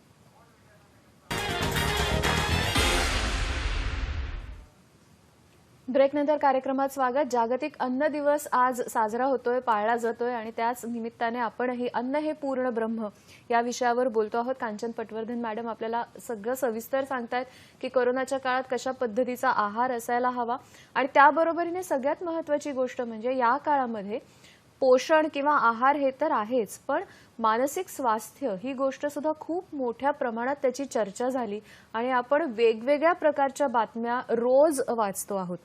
ब्रेकनंतर कार्यक्रमात स्वागत. जागतिक अन्न दिवस आज साजरा होतोय, पाळला जातोय आणि त्याच निमित्ताने आपणही अन्न हे पूर्ण ब्रह्म या विषयावर बोलतो आहोत. कांचन पटवर्धन मॅडम आपल्याला सगळं सविस्तर सांगतायत की कोरोनाच्या काळात कशा पद्धतीचा आहार असायला हवा आणि त्याबरोबरीने सगळ्यात महत्त्वाची गोष्ट म्हणजे या काळामध्ये पोषण किंवा आहार हे तर आहेच पण मानसिक स्वास्थ्य ही गोष्ट सुद्धा खूप मोठ्या प्रमाणात त्याची चर्चा झाली आणि आपण वेगवेगळ्या प्रकारच्या बातम्या रोज वाचतो आहोत.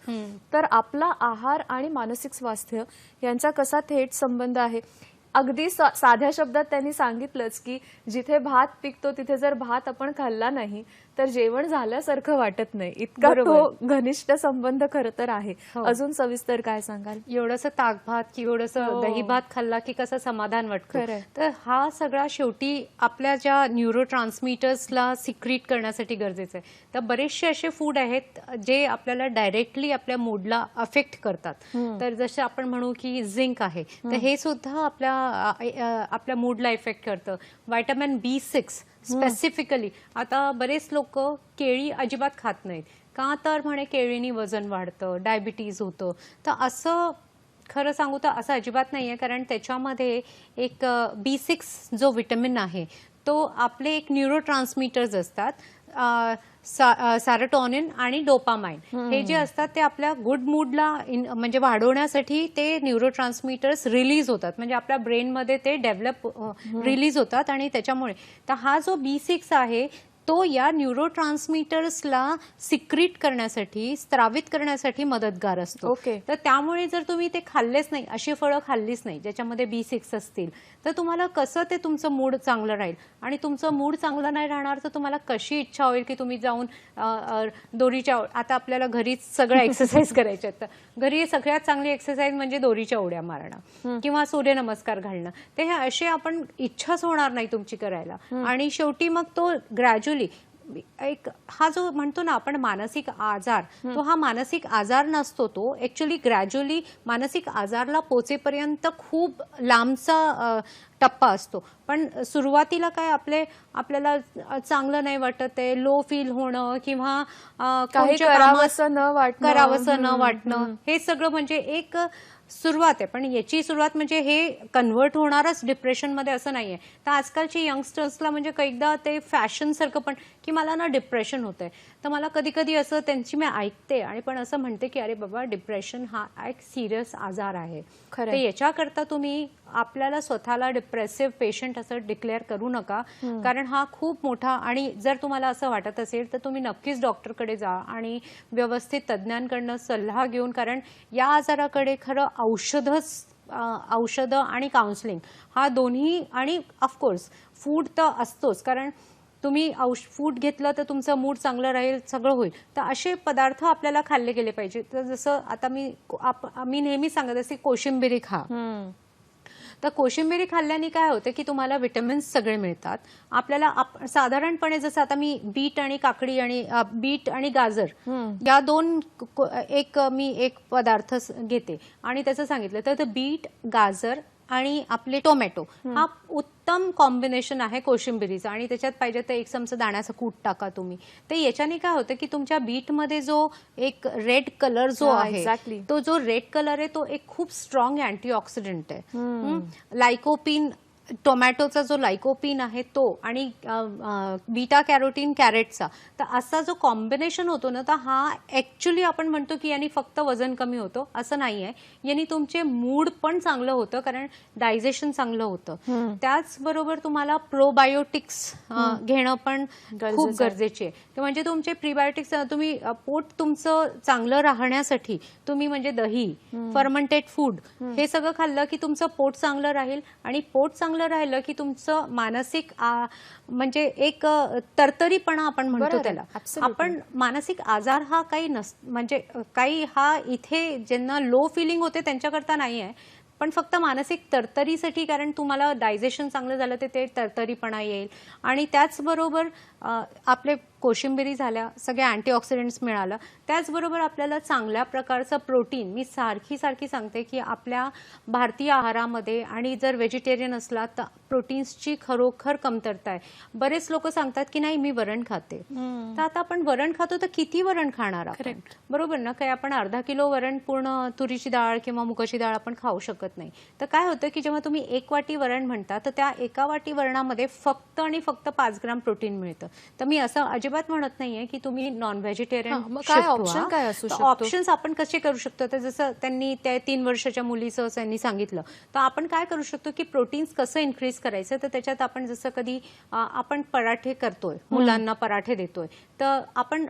तर आपला आहार आणि मानसिक स्वास्थ्य यांचा कसा थेट संबंध आहे. अगदी साध्या शब्दात त्यांनी सांगितलंच की जिथे भात पिकतो तिथे जर भात आपण खाल्ला नाही तर जेवण झाल्यासारखं वाटत नाही. इतका तो घनिष्ठ संबंध खरं तर आहे. अजून सविस्तर काय सांगाल. एवढंसं ताक भात की एवढंसं दही भात खाल्ला की कसं समाधान वाटतं. तर हा सगळा शेवटी आपल्या ज्या न्यूरो ट्रान्समीटर्सला सिक्रीट करण्यासाठी गरजेचं आहे. तर बरेचसे असे फूड आहेत जे आपल्याला डायरेक्टली आपल्या मूडला अफेक्ट करतात. तर जसं आपण म्हणू की झिंक आहे तर हे सुद्धा आपल्या मूडला इफेक्ट करतं. व्हिटॅमिन B6 स्पेसिफिकली आता बरेच लोक केळी अजिबात खात नाहीत का तर म्हणे केळीनी वजन वाढतं, डायबिटीज होतं. तर असं खरं सांगू तर असं अजिबात नाहीये. कारण त्याच्यामध्ये एक B6 जो विटॅमिन आहे तो आपले एक न्यूरो ट्रान्समीटर्स असतात सॅरोटोनिन आणि डोपामाइन हे जे असतात ते आपल्या गुड मूडला म्हणजे वाढवण्यासाठी ते न्यूरो ट्रान्समीटर्स रिलीज होतात म्हणजे आपल्या ब्रेनमध्ये ते डेव्हलप रिलीज होतात आणि त्याच्यामुळे तर हा जो B6 आहे तो या न्यूरो ट्रान्समीटर्सला सिक्रीट करण्यासाठी स्त्रावित करण्यासाठी मदतगार असतो. तर त्यामुळे जर तुम्ही ते खाल्लेच नाही अशी फळं खाल्लीच नाही ज्याच्यामध्ये B6 असतील तर तुम्हाला कसं ते तुमचं मूड चांगलं राहील आणि तुमचं मूड चांगलं नाही राहणार तर तुम्हाला कशी इच्छा होईल की तुम्ही जाऊन दोरीच्या आता आपल्याला घरीच सगळं एक्सरसाइज करायचे तर घरी सगळ्यात चांगली एक्सरसाइज म्हणजे दोरीच्या उड्या मारणं किंवा सूर्यनमस्कार घालणं. ते हे असे आपण इच्छाच होणार नाही तुमची करायला आणि शेवटी मग तो ग्रॅज्युअली एक हा जो म्हणतो ना आपण मानसिक आजार, तो हा मानसिक आजार नसतो, तो ऍक्च्युली ग्रॅज्युअली मानसिक आजारला पोचेपर्यंत खूप लांबचा टप्पा असतो. पण सुरुवातीला काय आपल्याला चांगलं नाही वाटत आहे, लो फील होणं किंवा काही कोणत्या कामात करावंसं न वाटणं, हे सगळं म्हणजे एक सुरुवात आहे. पण याची सुरुवात म्हणजे हे कन्व्हर्ट होणारच डिप्रेशनमध्ये असं नाहीये. तर आजकालची यंगस्टर्सला म्हणजे कैकदा ते फॅशन सारखं पण की मला ना डिप्रेशन होतंय, तर मला कधी कधी असं त्यांची मी ऐकते आणि पण असं म्हणते की अरे बाबा, डिप्रेशन हा एक सिरियस आजार आहे. तर याच्याकरता तुम्ही आपल्याला स्वतःला डिप्रेसिव्ह पेशंट असं डिक्लेअर करू नका, कारण हा खूप मोठा, आणि जर तुम्हाला असं वाटत असेल तर तुम्ही नक्कीच डॉक्टरकडे जा आणि व्यवस्थित तज्ज्ञांकडनं सल्ला घेऊन, कारण या आजाराकडे खरं औषधं आणि काउन्सिलिंग हा दोन्ही, आणि ऑफकोर्स फूड तर असतोच, कारण तुम्ही फूड घेतलं तर तुमचं मूड चांगलं राहील, सगळं होईल. तर असे पदार्थ आपल्याला खाल्ले गेले पाहिजे. तर जसं आता मी नेहमी सांगत असते, कोशिंबिरी खा. तर कोशिंबिरी खाल्ल्याने काय होतं की तुम्हाला विटॅमिन्स सगळे मिळतात. आपल्याला साधारणपणे जसं आता मी बीट आणि काकडी आणि बीट आणि गाजर या दोन मी एक पदार्थ घेते आणि त्याचं सांगितलं तर बीट, गाजर आणि आपले टोमॅटो हा उत्तम कॉम्बिनेशन आहे कोशिंबिरीचा. आणि त्याच्यात पाहिजे तर 1 चमचा दाण्याचं कूट टाका तुम्ही. तर याच्याने काय होतं की तुमच्या बीटमध्ये जो एक रेड कलर जो आहे, तो जो रेड कलर आहे तो एक खूप स्ट्रॉंग अँटीऑक्सिडंट आहे. लायकोपिन, टोमॅटोचा जो लायकोपिन आहे तो, आणि बीटा कॅरोटीन कॅरेटचा, तर असा जो कॉम्बिनेशन होतो ना, तर हा ऍक्च्युली आपण म्हणतो की यांनी फक्त वजन कमी होतं असं नाही आहे. यांनी तुमचे मूड पण चांगलं होतं, कारण डायजेशन चांगलं होतं. त्याचबरोबर तुम्हाला प्रोबायोटिक्स घेणं पण खूप गरजेचे आहे. ते म्हणजे तुमचे प्रीबायोटिक्स, तुम्ही पोट तुमचं चांगलं राहण्यासाठी तुम्ही म्हणजे दही, फर्मंटेड फूड हे सगळं खाल्लं की तुमचं पोट चांगलं राहील. आणि पोट चांगलं राहिलं की तुमचं मानसिक म्हणजे एक तरतरीपणा आपण म्हणतो त्याला. आपण मानसिक आजार हा काही म्हणजे काही हा इथे ज्यांना लो फिलिंग होते त्यांच्याकरता नाही आहे, पण फक्त मानसिक तरतरीसाठी, कारण तुम्हाला डायजेशन चांगलं झालं तर ते तरतरीपणा येईल. आणि त्याचबरोबर आपले कोशिंबिरी झाल्या, सगळे अँटीऑक्सिडंट्स मिळालं, त्याचबरोबर आपल्याला चांगल्या प्रकारचं प्रोटीन. मी सारखी सांगते की आपल्या भारतीय आहारामध्ये, आणि जर व्हेजिटेरियन असला तर प्रोटीन्सची खरोखर कमतरता आहे. बरेच लोक सांगतात की नाही मी वरण खाते, तर आता आपण वरण खातो तर किती वरण खाणार आपण, बरोबर ना? काय आपण अर्धा किलो वरण पूर्ण तुरीची डाळ किंवा मुगाची डाळ आपण खाऊ शकत नाही. तर काय होतं की जेव्हा तुम्ही 1 वाटी वरण म्हणता, तर त्या 1 वाटी वरणामध्ये फक्त आणि फक्त 5 ग्राम प्रोटीन मिळतं. तर मी असं अजिबात म्हणत नाहीये की तुम्ही नॉन व्हेजिटेरियन. ऑप्शन्स आपण कसे करू शकतो, तर जसं त्यांनी त्या 3 वर्षाच्या मुलीचं त्यांनी सांगितलं, तर आपण काय करू शकतो की प्रोटीन्स कसं इन्क्रीज करायचं. तर त्याच्यात आपण जसं कधी आपण पराठे करतोय, मुलांना पराठे देतोय, तर आपण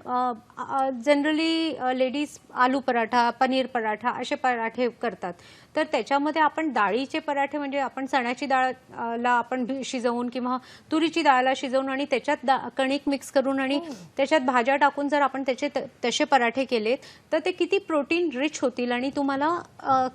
जनरली लेडीज आलू पराठा, पनीर पराठा असे पराठे करतात. तर त्याच्यामध्ये आपण डाळीचे पराठे, म्हणजे आपण चण्याची डाळला आपण शिजवून किंवा तुरीची डाळला शिजवून आणि त्याच्यात कणिक मिक्स करून आणि त्याच्यात भाज्या टाकून जर आपण त्याचे तसे पराठे केलेत तर ते किती प्रोटीन रिच होतील. आणि तुम्हाला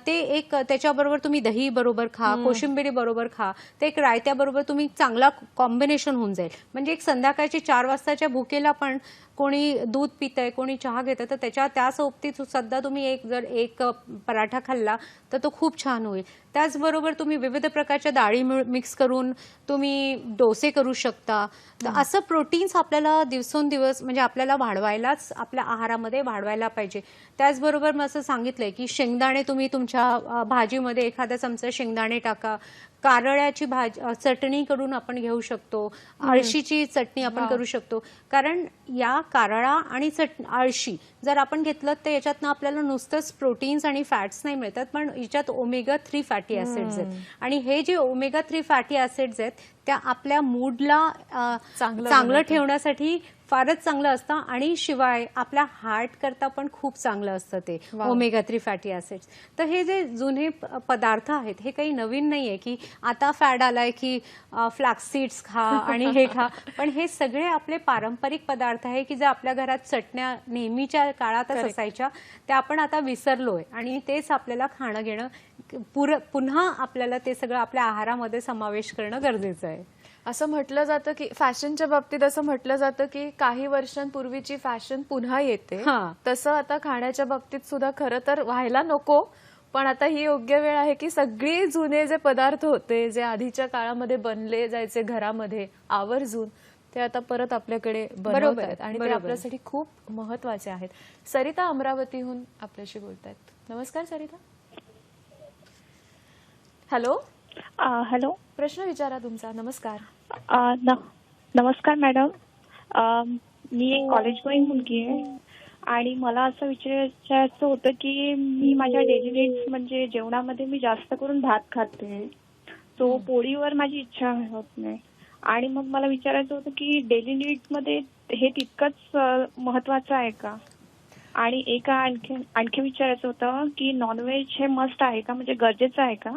ते एक त्याच्याबरोबर तुम्ही दही बरोबर खा, कोशिंबिरी बरोबर खा, ते एक रायत्याबरोबर तुम्ही चांगला कॉम्बिनेशन होऊन जाईल. म्हणजे एक संध्याकाळची 4 वाजताच्या भुकेला पण कोणी दूध पितंय, कोणी चहा घेतं, तर त्या सोबतीत सुद्धा तुम्ही जर एक पराठा खाल्ला तर तो खूप छान होईल. त्याचबरोबर तुम्ही विविध प्रकारच्या डाळी मिक्स करून तुम्ही डोसे करू शकता. तर असं प्रोटीन्स आपल्याला दिवसेंदिवस म्हणजे आपल्याला वाढवायलाच, आपल्या आहारामध्ये वाढवायला पाहिजे. त्याचबरोबर मी असं सांगितलंय की शेंगदाणे तुम्ही तुमच्या भाजीमध्ये एखादा चमचा शेंगदाणे टाका. कारळ्याची चटणी करून आपण घेऊ शकतो. अळशीची चटणी आपण करू शकतो. कारण या कारळा आणि अळशी जर आपण घेतलं तर याच्यातनं आपल्याला नुसतंच प्रोटीन्स आणि फॅट्स नाही मिळतात, पण याच्यात ओमेगा 3 फॅटी ऍसिड्स आहेत. आणि हे जे ओमेगा 3 फॅटी ऍसिड्स आहेत त्या आपल्या मूडला चांगलं ठेवण्यासाठी फारच चांगलं असतं. आणि शिवाय आपल्या हार्ट करता पण खूप चांगलं असतं ते ओमेगा 3 फॅटी ऍसिड्स. तर हे जे जुने पदार्थ आहेत हे काही नवीन नाहीये की आता फॅड आलाय की फ्लॅक्स सीड्स खा आणि हे खा, पण हे सगळे आपले पारंपरिक पदार्थ आहे की जे आपल्या घरात चटण्या नेहमीच्या काळातच असायच्या, त्या आपण आता विसरलोय. आणि तेच आपल्याला खाणं घेणं पुन्हा आपल्याला ते सगळं आपल्या आहारामध्ये समावेश करणं गरजेचं आहे. असं म्हटलं जातं की फॅशनच्या बाबतीत असं म्हटलं जातं की काही वर्षांपूर्वीची फॅशन पुन्हा येते. हां. तसं आता खाण्याच्या बाबतीत सुद्धा खरं तर व्हायला नको, पण आता ही योग्य वेळ आहे की सगळी जुने जे पदार्थ होते, जे आधीच्या काळामध्ये बनले जायचे घरामध्ये आवर्जून, ते आता परत आपल्याकडे बनवत आहेत आणि ते बरोबर. आपल्यासाठी खूप महत्वाचे आहेत. सरिता अमरावतीहून आपल्याशी बोलतायत. नमस्कार सरिता. Hello, hello. प्रश्न विचारा तुमचा. नमस्कार. नमस्कार मॅडम. मी एक कॉलेज गोईंग मुलगी आहे आणि मला असं विचारायचं होतं की मी माझ्या डेली नीड्स म्हणजे जेवणामध्ये मी जास्त करून भात खाते, तो पोळीवर माझी इच्छा होत नाही. आणि मग मला विचारायचं होतं की डेली नीड्स मध्ये हे तितकंच महत्वाचं आहे का? आणि एक आणखी विचारायचं होतं की नॉनव्हेज हे मस्ट आहे का, म्हणजे गरजेचं आहे का?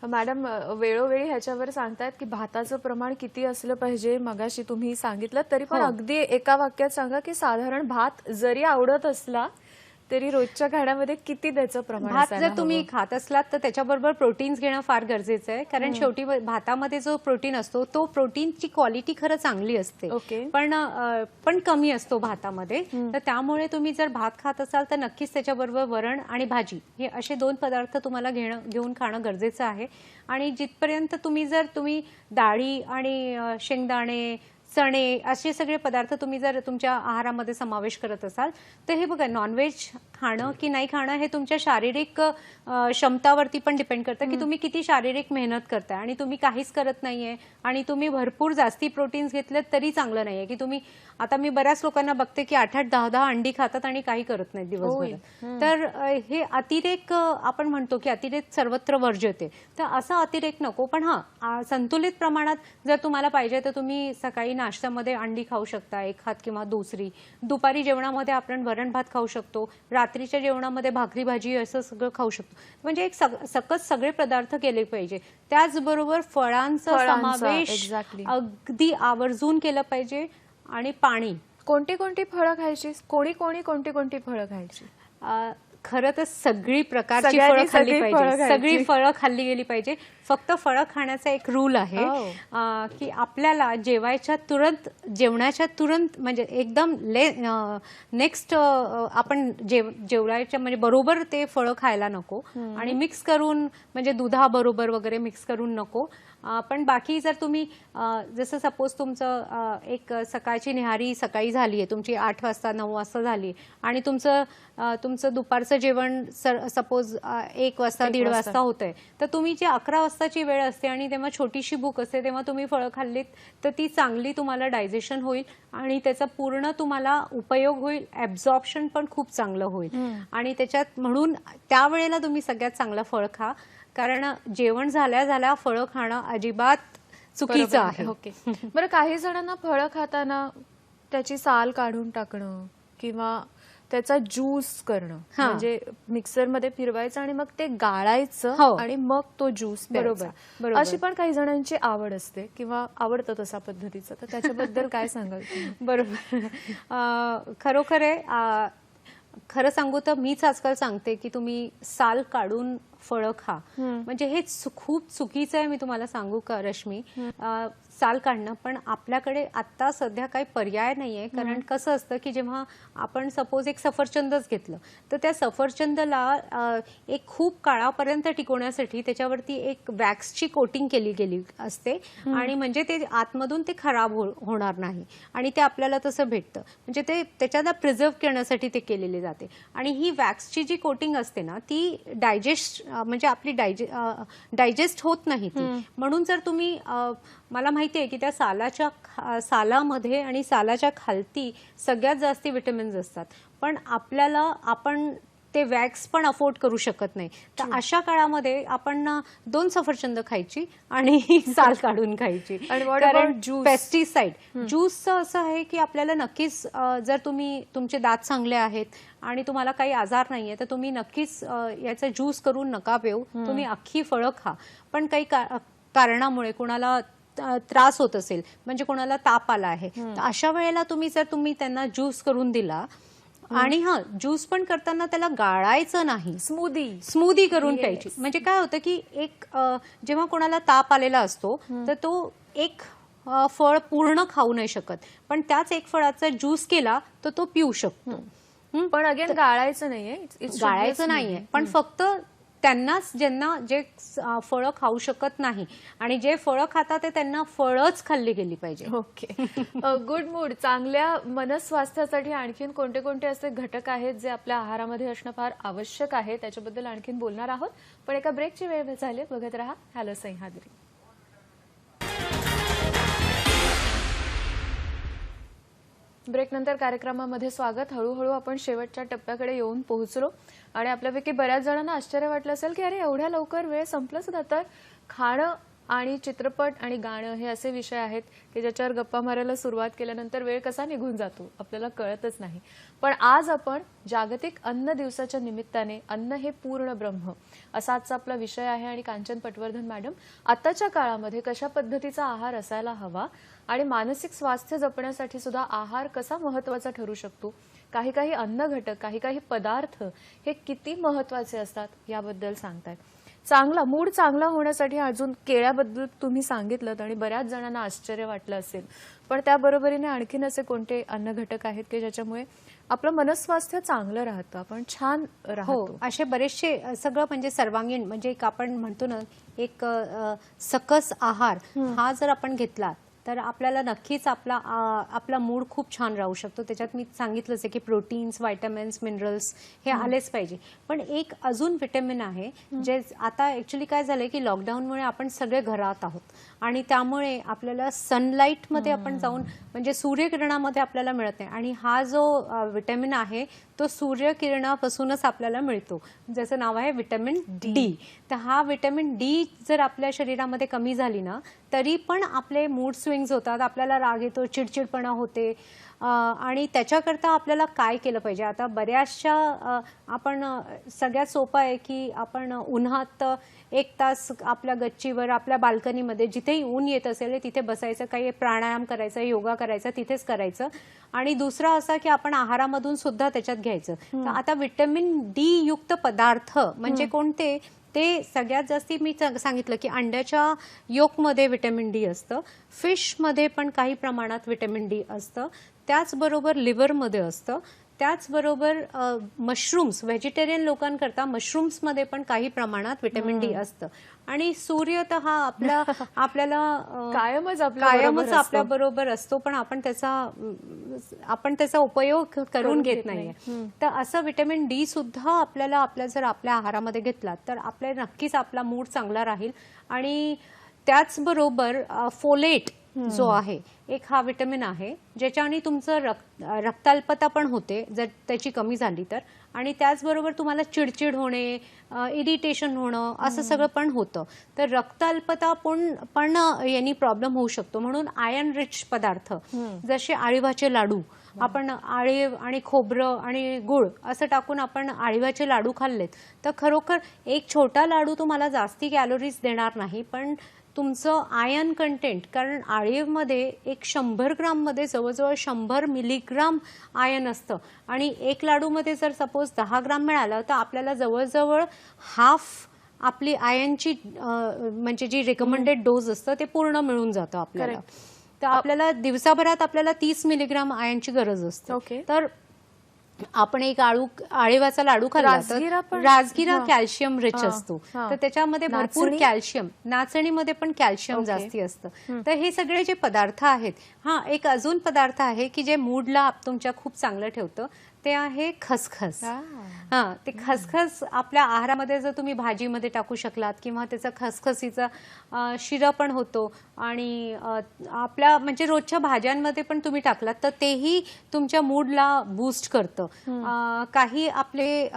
मॅडम, वेळोवेळी ह्याच्यावर सांगतायत की भाताचं प्रमाण किती असलं पाहिजे. मगाशी तुम्ही सांगितलं, तरी पण अगदी एका वाक्यात सांगा की साधारण भात जरी आवडत असला तरी रोजच्या खाण्यामध्ये किती त्याचं प्रमाण भात असायला जर तुम्ही हवं? खात असलात तर त्याच्याबरोबर प्रोटीन्स घेणं फार गरजेचं आहे, कारण शेवटी भातामध्ये जो प्रोटीन असतो तो प्रोटीनची क्वालिटी खरं चांगली असते, ओके. पण कमी असतो भातामध्ये. तर त्यामुळे तुम्ही जर भात खात असाल तर नक्कीच त्याच्याबरोबर वरण आणि भाजी हे असे 2 पदार्थ तुम्हाला घेऊन खाणं गरजेचं आहे. आणि जिथपर्यंत तुम्ही डाळी आणि शेंगदाणे, चणे असे सगळे पदार्थ तुम्ही जर तुमच्या आहारामध्ये समावेश करत असाल तर हे बघा, नॉनव्हेज खाणं की नाही खाणं हे तुमच्या शारीरिक क्षमतावरती पण डिपेंड करतं की तुम्ही किती शारीरिक मेहनत करताय. आणि तुम्ही काहीच करत नाहीये आणि तुम्ही भरपूर जास्ती प्रोटीन्स घेतलेत तरी चांगलं नाहीये की तुम्ही, आता मी बऱ्याच लोकांना बघते की 8-8, 10-10 अंडी खातात आणि काही करत नाहीत दिवसभर. तर हे अतिरेक, आपण म्हणतो की अतिरेक सर्वत्र वर्ज्यते, तर असा अतिरेक नको. पण संतुलित प्रमाणात जर तुम्हाला पाहिजे तर तुम्ही सकाळी नाश्त्यामध्ये अंडी खाऊ शकता, एक हात किंवा दुसरी. दुपारी जेवणामध्ये आपण वरण भात खाऊ शकतो, रात्रीच्या जेवणामध्ये भाकरी भाजी असं सगळं खाऊ शकतो. म्हणजे एक सकस सगळे पदार्थ केले पाहिजे. त्याचबरोबर फळांचा समावेश exactly. अगदी आवर्जून केलं पाहिजे. आणि पाणी. कोणती कोणती फळं खायची? कोणती फळं खायची? खरं तर सगळी प्रकारची सगळ्यांनी फळं खाल्ली सगळी फळं पाहिजे, खायची. सगळी फळं खाल्ली गेली पाहिजे. फक्त फळं खाण्याचा एक रूल आहे की आपल्याला जेवणाच्या तुरंत म्हणजे एकदम नेक्स्ट आपण जेवणाच्या म्हणजे बरोबर ते फळं खायला नको. आणि मिक्स करून म्हणजे दुधाबरोबर वगैरे मिक्स करून नको. पण बाकी जर तुम्ही जसं सपोज तुमचं एक सकाळची न्याहारी सकाळी झाली आहे तुमची 8 वाजता 9 वाजता झाली आणि तुमचं दुपारचं जेवण सपोज 1 वाजता 1:30 वाजता होतंय, तर तुम्ही जे 11 वाजताची वेळ असते आणि तेव्हा छोटीशी भूक असते तेव्हा तुम्ही फळं खाल्लीत तर ती चांगली तुम्हाला डायजेशन होईल आणि त्याचा पूर्ण तुम्हाला उपयोग होईल. ॲब्झॉर्प्शन पण खूप चांगलं होईल. आणि त्याच्यात म्हणून त्यावेळेला तुम्ही सगळ्यात चांगलं फळ खा, कारण जेवण झाल्या फळं खाणं अजिबात चुकीचं आहे. ओके. बरं, काही जणांना फळं खाताना त्याची साल काढून टाकणं किंवा त्याचा ज्यूस करणं, म्हणजे मिक्सरमध्ये फिरवायचं आणि मग ते गाळायचं आणि मग तो ज्यूस बरोबर. अशी पण काही जणांची आवड असते किंवा आवडतं तसा पद्धतीचं, तर त्याच्याबद्दल काय सांगाल तुम्ही? बरोबर. खरोखर आहे. खरं सांगू तर मीच आजकाल सांगते की तुम्ही साल काढून फळं खा. म्हणजे हे खूप चुकीचं आहे, मी तुम्हाला सांगू का रश्मी, साल काढणं. पण आपल्याकडे आता सध्या काही पर्याय नाहीये, कारण कसं असतं की जेव्हा आपण सपोज एक सफरचंदच घेतलं तर त्या सफरचंदला एक खूप काळापर्यंत टिकवण्यासाठी त्याच्यावरती एक वॅक्सची कोटिंग केली गेली असते आणि म्हणजे ते आतमधून ते खराब होणार नाही आणि ते आपल्याला तसं भेटतं. म्हणजे ते त्याच्याला प्रिझर्व करण्यासाठी ते केलेले जाते. आणि ही वॅक्सची जी कोटिंग असते ना ती म्हणजे आपली डायजेस्ट होत नाही ती. म्हणून जर तुम्ही, मला माहिती आहे की त्या सालामध्ये आणि सालाच्या खालती सगळ्यात जास्त विटॅमिन्स असतात, पण आपण ते वॅक्स पण अफोर्ड करू शकत नाही. तर अशा काळामध्ये आपण 2 सफरचंद खायची आणि साल काढून खायची. कारण पेस्टिसाइड ज्यूसचं असं आहे की आपल्याला नक्कीच जर तुमचे दात चांगले आहेत आणि तुम्हाला काही आजार नाहीये तर तुम्ही नक्कीच याचा ज्यूस करून नका पिऊ. तुम्ही अख्खी फळं खा. पण काही कारणामुळे कोणाला त्रास होत असेल, म्हणजे कोणाला ताप आला आहे, तर अशा वेळेला जर तुम्ही त्यांना ज्यूस करून दिला आणि ज्यूस पण करताना त्याला गाळायचं नाही, स्मूदी करून प्यायची. म्हणजे काय होतं की एक जेव्हा कोणाला ताप आलेला असतो तर तो एक फळ पूर्ण खाऊ नाही शकत, पण त्याच एक फळाचा ज्यूस केला तर तो पिऊ शकतो. पण अगेन गाळायचं नाहीये, It should be गाळायचं smooth. नाहीये, पण फक्त त्यांनाच ज्यांना जे फळं खाऊ शकत नाही आणि जे फळं खातात ते त्यांना फळच खाल्ली गेली पाहिजे. ओके. गुड मूड, चांगल्या मनस्वास्थ्यासाठी आणखीन कोणते कोणते असे घटक आहेत जे आपल्या आहारामध्ये असणं फार आवश्यक आहे, त्याच्याबद्दल आणखीन बोलणार आहोत. पण एका ब्रेकची वेळ झाली. बघत रहा हॅलो सह्याद्री. ब्रेकनंतर कार्यक्रमामध्ये स्वागत. हळूहळू आपण शेवटच्या टप्प्याकडे येऊन पोहोचलो आणि आपल्यापैकी बऱ्याच जणांना आश्चर्य वाटलं असेल की अरे एवढ्या लवकर वेळ संपलं सुद्धा. तर खाणं आणि चित्रपट आणि गाणं हे असे विषय आहेत की ज्याच्यावर गप्पा मारायला सुरुवात केल्यानंतर वेळ कसा निघून जातो आपल्याला कळतच नाही. पण आज आपण जागतिक अन्न दिवसाच्या निमित्ताने अन्न हे पूर्ण ब्रह्म असा आजचा आपला विषय आहे. आणि कांचन पटवर्धन मॅडम आताच्या काळामध्ये कशा पद्धतीचा आहार असायला हवा आणि मानसिक स्वास्थ्य जपण्यासाठी सुद्धा आहार कसा महत्वाचा ठरू शकतो, काही काही अन्न घटक, काही काही पदार्थ हे किती महत्वाचे असतात याबद्दल सांगतायत. चांगला मूड चांगला होण्यासाठी अजून केळ्याबद्दल तुम्ही सांगितलं आणि बऱ्याच जणांना आश्चर्य वाटलं असेल. पण त्याबरोबरीने आणखीन असे कोणते अन्न घटक आहेत की ज्याच्यामुळे आपलं मनस्वास्थ्य चांगलं राहतं, आपण छान हो, राहतो. असे बरेचसे सगळं म्हणजे सर्वांगीण म्हणजे एक आपण म्हणतो ना एक सकस आहार हा जर आपण घेतला तर आपल्याला नक्कीच आपला मूड खूप छान राहू शकतो. त्याच्यात मी सांगितलंच आहे की प्रोटीन्स, व्हायटमिन्स, मिनरल्स हे आलेच पाहिजे. पण एक अजून व्हिटॅमिन आहे जे आता ऍक्च्युली काय झालंय की लॉकडाऊनमुळे आपण सगळे घरात आहोत आणि त्यामुळे आपल्याला सनलाईटमध्ये आपण जाऊन म्हणजे सूर्यकिरणामध्ये आपल्याला मिळत नाही. आणि हा जो व्हिटॅमिन आहे तो सूर्यकिरणापासूनच आपल्याला मिळतो, जसं नाव आहे व्हिटॅमिन डी. तर हा व्हिटॅमिन डी जर आपल्या शरीरामध्ये कमी झाली ना तरी पण आपले मूड स्विंग्स होतात, आपल्याला राग येतो, चिडचिडपणा होते. आणि त्याच्याकरता आपल्याला काय केलं पाहिजे. आता बऱ्याचशा आपण सगळ्यात सोपं आहे की आपण उन्हात 1 तास आपल्या गच्चीवर आपल्या बाल्कनीमध्ये जिथेही ऊन येत असेल तिथे बसायचं, काही प्राणायाम करायचा, योगा करायचा, तिथेच करायचं. आणि दुसरा असा की आपण आहारामधून सुद्धा त्याच्यात घ्यायचं. तर आता व्हिटॅमिन डी युक्त पदार्थ म्हणजे कोणते ते सगळ्यात जास्ती मी सांगितलं की अंड्याच्या योकमध्ये व्हिटॅमिन डी असतं, फिशमध्ये पण काही प्रमाणात व्हिटॅमिन डी असतं, त्याचबरोबर लिव्हरमध्ये असतं, त्याचबरोबर मशरूम्स, व्हेजिटेरियन लोकांकरता मशरूम्समध्ये पण काही प्रमाणात व्हिटॅमिन डी असतं. आणि सूर्य तर हा आपल्याला कायमच आपल्या बरोबर असतो, पण आपण त्याचा उपयोग करून घेत नाहीये. तर असं व्हिटॅमिन डी सुद्धा आपल्याला जर आपल्या आहारामध्ये घेतला तर आपल्या नक्कीच आपला मूड चांगला राहील. आणि त्याचबरोबर फोलेट जो आहे एक हा व्हिटॅमिन आहे ज्याच्याने तुमचं रक्ताल्पता पण होते जर त्याची कमी झाली तर. आणि त्याचबरोबर तुम्हाला चिडचिड होणे, इरिटेशन होणं असं सगळं पण होतं. तर रक्ताल्पता पण यांनी प्रॉब्लेम होऊ शकतो. म्हणून आयर्न रिच पदार्थ जसे आळीवाचे लाडू, आपण आळीव आणि खोबरं आणि गुळ असं टाकून आपण आळीवाचे लाडू खाल्लेत तर खरोखर एक छोटा लाडू तुम्हाला जास्ती कॅलोरीज देणार नाही, पण तुमचं आयर्न कंटेंट, कारण आळीवमध्ये एक 100 ग्राममध्ये जवळजवळ 100 मिलीग्राम आयर्न असतं आणि एक लाडूमध्ये जर सपोज 10 ग्राम मिळालं तर आपल्याला जवळजवळ हाफ आपली आयर्नची म्हणजे जी रिकमेंडेड डोज असतं ते पूर्ण मिळून जातं आपल्याला. तर आपल्याला दिवसाभरात आपल्याला 30 मिलीग्राम आयर्नची गरज असते. तर आपण एक आळीवाचा लाडू खाल्ला तर राजगिरा कॅल्शियम रिच असतो, तर त्याच्यामध्ये भरपूर कॅल्शियम, नाचणीमध्ये पण कॅल्शियम जास्ती असतं. तर हे सगळे जे पदार्थ आहेत, एक अजून पदार्थ आहे की जे मूडला तुमच्या खूप चांगलं ठेवतं, ते आहे खसखस. ते खसखस आपल्या आहारामध्ये जर तुम्ही भाजीमध्ये टाकू शकलात किंवा त्याचा खसखसीचा शिरा पण होतो आणि आपल्या म्हणजे रोजच्या भाज्यांमध्ये पण तुम्ही टाकलात तर तेही तुमच्या मूडला बूस्ट करतं. काही आपले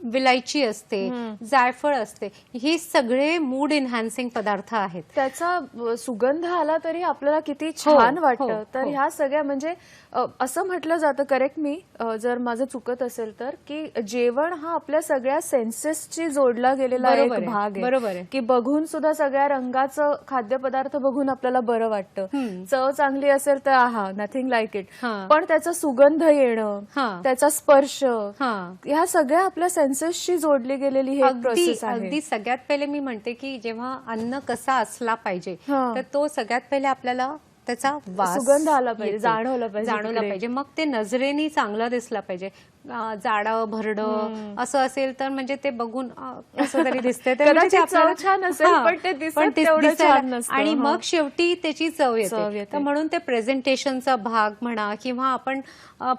विलायची असते, जायफळ असते, हे सगळे मूड एनहान्सिंग पदार्थ आहेत. त्याचा सुगंध आला तरी आपल्याला किती छान वाटतं. तर ह्या सगळ्या म्हणजे असं म्हटलं जातं, करेक्ट मी जर माझं चुकत असेल तर, की जेवण हा आपल्या सगळ्या सेन्सेसची जोडला गेलेला एक भाग आहे. बरोबर आहे. की बघून सुद्धा सगळ्या रंगाचं खाद्यपदार्थ बघून आपल्याला बरं वाटतं. चव चांगली असेल तर आहा, नथिंग लाईक इट. पण त्याचा सुगंध येणं, त्याचा स्पर्श, ह्या सगळ्या आपल्या सेन्सेसशी जोडली गेलेली ही एक अगदी प्रोसेस आहे. अगदी सगळ्यात पहिले मी म्हणते की जेव्हा अन्न कसा असला पाहिजे हा. तर तो सगळ्यात पहिले आपल्याला त्याचा वास सुगंध आला पाहिजे, येतो. जाणवलं पाहिजे जाणवलं तिकडे. पाहिजे. मग ते नजरेने चांगलं दिसलं पाहिजे. जाडं भरडं असं असेल तर म्हणजे ते बघून कसं तरी दिसतंय. ते म्हणजे ते कदाचित चव आपल्याला- छान असेल, हा, पण ते दिसत पण ते तेवढं दिसायला- छान नसतं. आणि हा. मग शेवटी त्याची चव चव येते. येते. तर म्हणून ते प्रेझेंटेशनचा भाग म्हणा किंवा आपण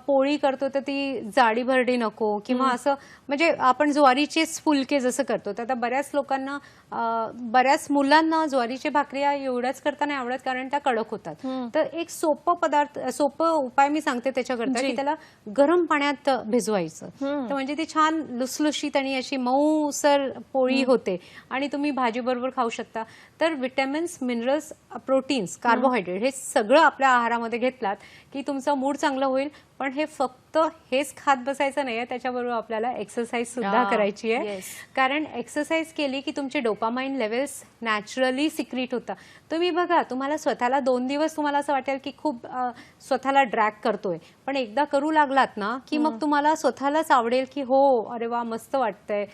पोळी करतो तर ती जाडी भरडी नको किंवा असं म्हणजे आपण ज्वारीचेच फुलके जसं करतो तर आता बऱ्याच लोकांना बऱ्याच मुलांना ज्वारीच्या भाकऱ्या एवढ्याच करता नाही आवडत कारण त्या कडक होतात. तर एक सोपं उपाय मी सांगते त्याच्याकरता की त्याला गरम पाण्यात भिजवायचं. तर म्हणजे ती छान लुसलुशीत आणि अशी मऊसर पोळी होते आणि तुम्ही भाजी बरोबर खाऊ शकता. तर विटॅमिन्स, मिनरल्स, प्रोटीन्स, कार्बोहायड्रेट हे सगळं आपल्या आहारामध्ये घेतलात की तुमचा मूड चांगला होईल. पण हे फक्त हेच खात बसायचं नाहीये, त्याच्याबरोबर आपल्याला एक्सरसाइज सुद्धा करायची आहे. yes. कारण एक्सरसाइज केली की तुमचे डोपामाइन लेवल्स नॅचरली सिक्रीट होतात. तुम्ही बघा, तुम्हाला स्वतःला 2 दिवस तुम्हाला असं वाटेल की खूप स्वतःला ड्रॅग करतोय, पण एकदा करू लागलात ना की मग तुम्हाला स्वतःलाच आवडेल की हो अरे वा मस्त वाटतंय.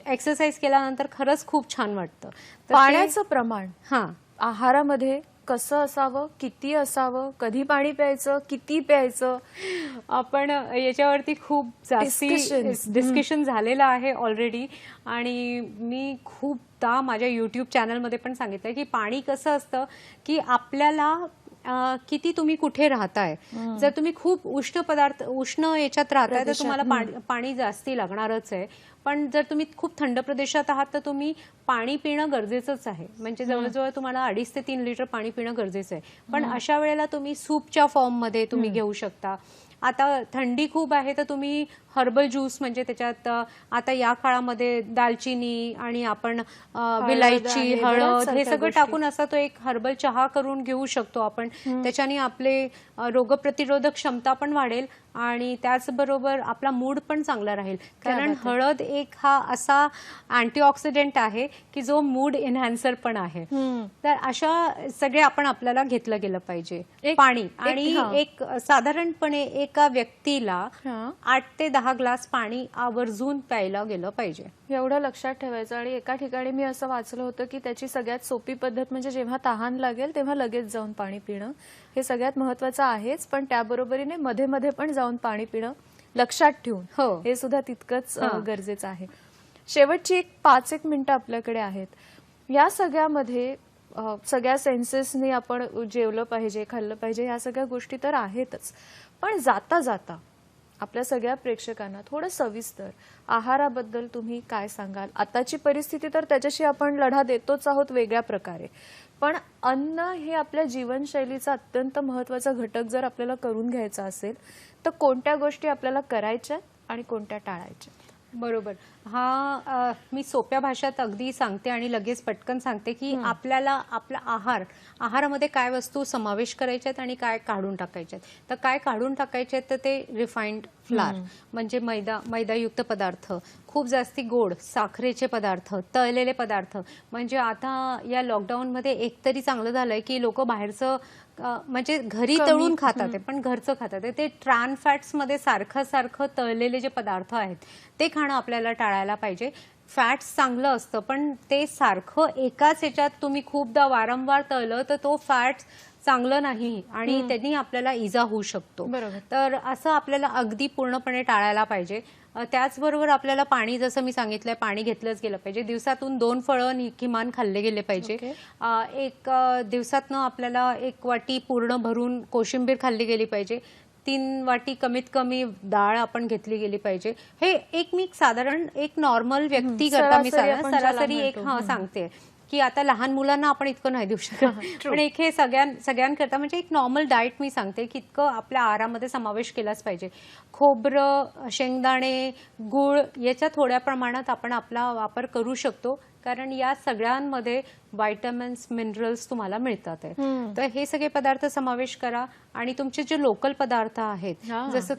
एक्सरसाइज केल्यानंतर खरंच खूप छान वाटतं. तर पाण्याचं प्रमाण हा आहारामध्ये कसं असावं, किती असावं, कधी पाणी प्यायचं, किती प्यायचं, आपण याच्यावरती खूप जास्ती डिस्कशन झालेलं आहे ऑलरेडी. आणि मी खूपदा माझ्या युट्यूब चॅनलमध्ये पण सांगितलंय की पाणी कसं असतं की आपल्याला किती तुम्ही कुठे राहताय. जर तुम्ही खूप उष्ण याच्यात राहताय तर तुम्हाला पाणी जास्ती लागणारच आहे. पण जर तुम्ही खूप थंड प्रदेशात आहात तर तुम्ही पाणी पिणं गरजेचंच आहे. म्हणजे जवळजवळ तुम्हाला 2.5 ते 3 लिटर पाणी पिणं गरजेचं आहे. पण अशा वेळेला तुम्ही सूपच्या फॉर्ममध्ये तुम्ही घेऊ शकता. आता थंडी खूप आहे तर तुम्ही हर्बल ज्यूस म्हणजे त्याच्यात आता या काळामध्ये दालचिनी आणि आपण विलायची, हळद हे सगळं टाकून असा तो एक हर्बल चहा करून घेऊ शकतो आपण. त्याच्याने आपले रोगप्रतिरोधक क्षमता पण वाढेल आणि त्याचबरोबर आपला मूड पण चांगला राहील. कारण हळद एक हा असा अँटीऑक्सिडंट आहे की जो मूड एनहान्सर पण आहे. तर अशा सगळे आपण आपल्याला घेतलं गेलं पाहिजे. पाणी आणि एक साधारणपणे एका व्यक्तीला 8 ते 10 ग्लास पाणी आवर्जून प्यायला गेलं पाहिजे. एवढं लक्षात ठेवायचं. आणि एका ठिकाणी मी असं वाचलं होतं की त्याची सगळ्यात सोपी पद्धत म्हणजे जेव्हा तहान लागेल तेव्हा लगेच जाऊन पाणी पिणं हे सगळ्यात महत्वाचं आहेच, पण त्याबरोबरीने मध्ये मध्ये पण जाऊन पाणी पिणं लक्षात ठेवून हे सुद्धा तितकंच गरजेचं आहे. शेवटची 5-1 मिनिटं आपल्याकडे आहेत. या सगळ्यामध्ये सगळ्या सेन्सेसनी आपण जेवलं पाहिजे, खाल्लं पाहिजे, ह्या सगळ्या गोष्टी तर आहेतच. पण जाता जाता आपल्या सगळ्या प्रेक्षकांना थोडं सविस्तर आहाराबद्दल तुम्ही काय सांगाल? आताची परिस्थिती तर त्याच्याशी आपण लढा देतोच आहोत वेगळ्या प्रकारे, पण अन्न हे आपल्या जीवनशैलीचा अत्यंत महत्वाचा घटक जर आपल्याला करून घ्यायचा असेल तर कोणत्या गोष्टी आपल्याला करायच्या आणि कोणत्या टाळायच्या? बरोबर. हा मी सोप्या भाषेत अगदी सांगते आणि लगेच पटकन सांगते की आपल्याला आपला आहारामध्ये काय वस्तू समावेश करायच्यात आणि काय काढून टाकायच्यात. तर काय काढून टाकायचे तर ते रिफाइंड फ्लार म्हणजे मैदायुक्त पदार्थ, खूप जास्ती गोड साखरेचे पदार्थ, तळलेले पदार्थ. म्हणजे आता या लॉकडाऊनमध्ये एकतरी चांगलं झालंय की लोक बाहेरचं म्हणजे घरी तळून खातात पण घरचं खातात. ते ट्रान्स फॅट्स मध्ये सारखं तळलेले जे पदार्थ आहेत ते खाणं आपल्याला टाळायला पाहिजे. फॅट्स चांगलं असतं पण ते सारखं एकाच ह्याच्यात तुम्ही खूपदा वारंवार तळलं तर तो फॅट्स चांगलं नाही आणि त्यांनी आपल्याला इजा होऊ शकतो. तर असं आपल्याला अगदी पूर्णपणे टाळायला पाहिजे. त्याचबरोबर आपल्याला पाणी, जसं मी सांगितलंय, पाणी घेतलंच गेलं पाहिजे. दिवसातून 2 फळं किमान खाल्ले गेले पाहिजे. एक दिवसातनं आपल्याला 1 वाटी पूर्ण भरून कोशिंबीर खाल्ली गेली पाहिजे. 3 वाटी कमीत कमी डाळ आपण घेतली गेली पाहिजे. हे एक मी साधारण एक नॉर्मल व्यक्ती करता मी सरासरी एक सांगते की आता लहान मुलांना आपण इतकं नाही देऊ शकत, पण एक हे सगळ्यांकरता म्हणजे एक नॉर्मल डाएट मी सांगते की इतकं आपल्या आहारामध्ये समावेश केलाच पाहिजे. खोबरं, शेंगदाणे, गूळ याच्या थोड्या प्रमाणात आपण आपला वापर करू शकतो कारण या सगळ्यांमध्ये व्हायटॅमिन्स, मिनरल्स तुम्हाला मिळतात. तर हे सगळे पदार्थ समावेश करा. आणि तुमचे जे लोकल पदार्थ आहेत, जसं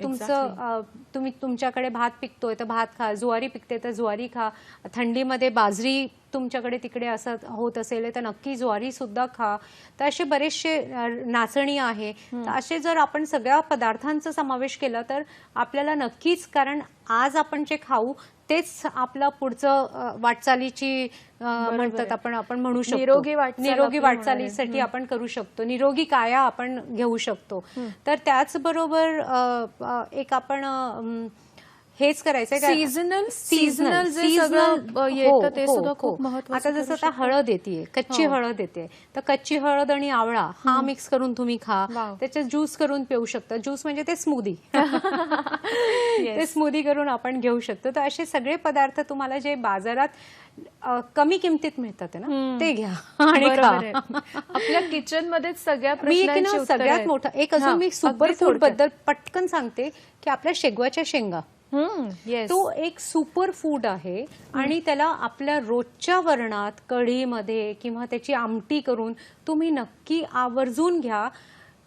तुमच्याकडे भात पिकतोय तर भात खा, ज्वारी पिकते तर ज्वारी खा, थंडीमध्ये बाजरी तुमच्याकडे तिकडे असं होत असेल तर नक्की ज्वारी सुद्धा खा. तर असे बरेचसे, नाचणी आहे, तर असे जर आपण सगळ्या पदार्थांचा समावेश केला तर आपल्याला नक्कीच, कारण आज आपण जे खाऊ तेच आपलं पुढचं वाटचालीची म्हणतात आपण म्हणू शकतो निरोगी वाटचाल निरोगी आपली होणार आहे. वाटचालीसाठी आपण करू शकतो, निरोगी काया आपण घेऊ शकतो. तर त्याचबरोबर एक आपण हेच करायचंय सीझनल जे सगळं येतं ते सुद्धा खूप महत्त्वाचं. आता जसं आता हळद येते, कच्ची हळद येते, तर कच्ची हळद आणि आवळा हा मिक्स करून तुम्ही खा, वाव. त्याचे ज्यूस करून पिऊ शकता. ज्यूस म्हणजे ते स्मूदी ते स्मूदी करून आपण घेऊ शकतो. तर असे सगळे पदार्थ तुम्हाला जे बाजारात कमी किमतीत मिळतात ना ते घ्या आणि बरोबर खा. आहे. आपल्या किचन मध्येच सगळ्या मी एक प्रश्नांची ना उत्तरं सगळ्यात आहेत. मोठं एक अजून मी अगदी सुपर फूड थोडक्यात. बद्दल पटकन सांगते की आपल्या शेगवाच्या शेंगा येस. तो एक सुपर फूड आहे आणि त्याला आपल्या रोजच्या वरणात कढीमध्ये किंवा त्याची आमटी करून तुम्ही नक्की आवर्जून घ्या.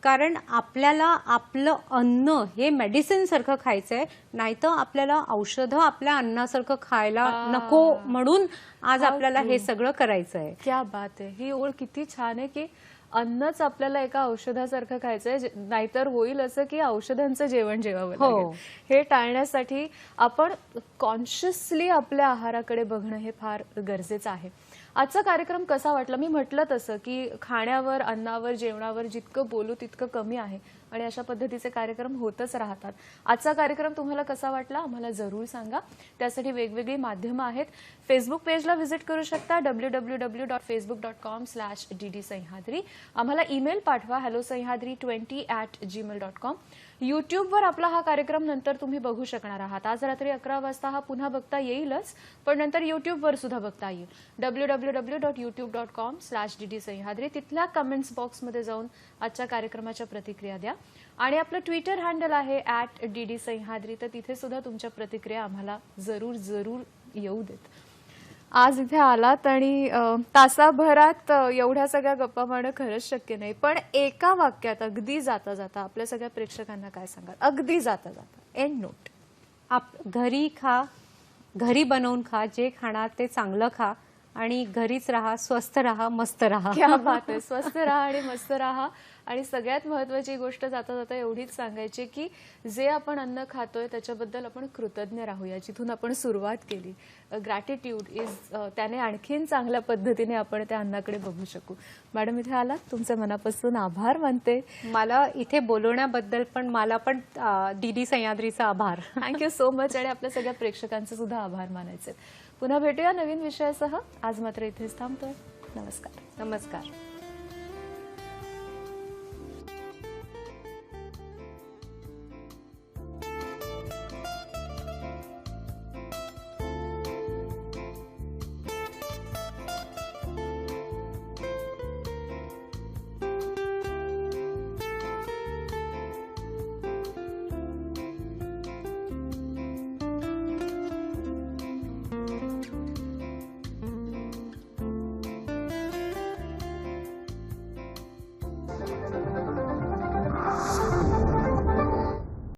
कारण आपल्याला आपलं अन्न हे मेडिसिन सारखं खायचंय, नाहीतर आपल्याला औषधं आपल्या अन्नासारखं खायला नको म्हणून आज आपल्याला हे सगळं करायचं आहे. क्या बात आहे. ही ओळ किती छान आहे की अन्नच आपल्याला एका औषधासारखं खायचंय, नाहीतर होईल असं की औषधांचं जेवण जेवावं हो. लागेल. हे टाळण्यासाठी आपण कॉन्शियसली आपल्या आहाराकडे बघणं हे फार गरजेचं आहे. आजचा कार्यक्रम कसा वाटला? मी म्हटलं तसं की खाण्यावर, अन्नावर, जेवणावर जितकं बोलू तितकं कमी आहे आणि अशा पद्धतीचे कार्यक्रम होतच राहतात. आजचा कार्यक्रम तुम्हाला कसा वाटला आम्हाला जरूर सांगा. त्यासाठी वेगवेगळी माध्यमं आहेत. फेसबुक पेजला व्हिजिट करू शकता www.facebook.com/dd सह्याद्री. आम्हाला ईमेल पाठवा hellosahadri20@gmail.com. युट्यूबवर आपला हा कार्यक्रम नंतर तुम्ही बघू शकणार आहात. आज रात्री 11 वाजता हा पुन्हा बघता येईलच, पण नंतर युट्यूबवर सुद्धा बघता येईल. www.youtube.com/dd सह्याद्री. तिथल्या कमेंट्स बॉक्समध्ये जाऊन आजच्या कार्यक्रमाच्या प्रतिक्रिया द्या आणि आपलं ट्विटर हँडल आहे @dd सह्याद्री. तर तिथे सुद्धा तुमच्या प्रतिक्रिया आम्हाला जरूर जरूर येऊ देत. आज इथे आलात आणि तासाभरात एवढ्या सगळ्या गप्पा मारणं खरंच शक्य नाही, पण एका वाक्यात अगदी जाता जाता आपल्या सगळ्या प्रेक्षकांना काय सांगाल? अगदी जाता जाता एंड नोट. घरी खा, घरी बनवून खा, जे खाणार ते चांगलं खा आणि घरीच राहा, स्वस्थ राहा, मस्त राहा. क्या बात आहे. स्वस्थ राहा आणि मस्त राहा. आणि सगळ्यात महत्वाची गोष्ट जाता जाता एवढीच सांगायची की जे आपण अन्न खातोय त्याच्याबद्दल आपण कृतज्ञ राहूया. जिथून आपण सुरुवात केली, ग्रॅटिट्यूड इज, त्याने आणखीन चांगल्या पद्धतीने आपण त्या अन्नाकडे बघू शकू. मॅडम इथे आलात, तुमचे मनापासून आभार मानते. मला इथे बोलवण्याबद्दल पण मला पण डीडी सह्याद्रीचा आभार. Thank you so much. आणि आपल्या सगळ्या प्रेक्षकांचे सुद्धा आभार मानायचे. पुन्हा भेटूया नवीन विषयासह. आज मात्र इथेच थांबतोय. नमस्कार. नमस्कार.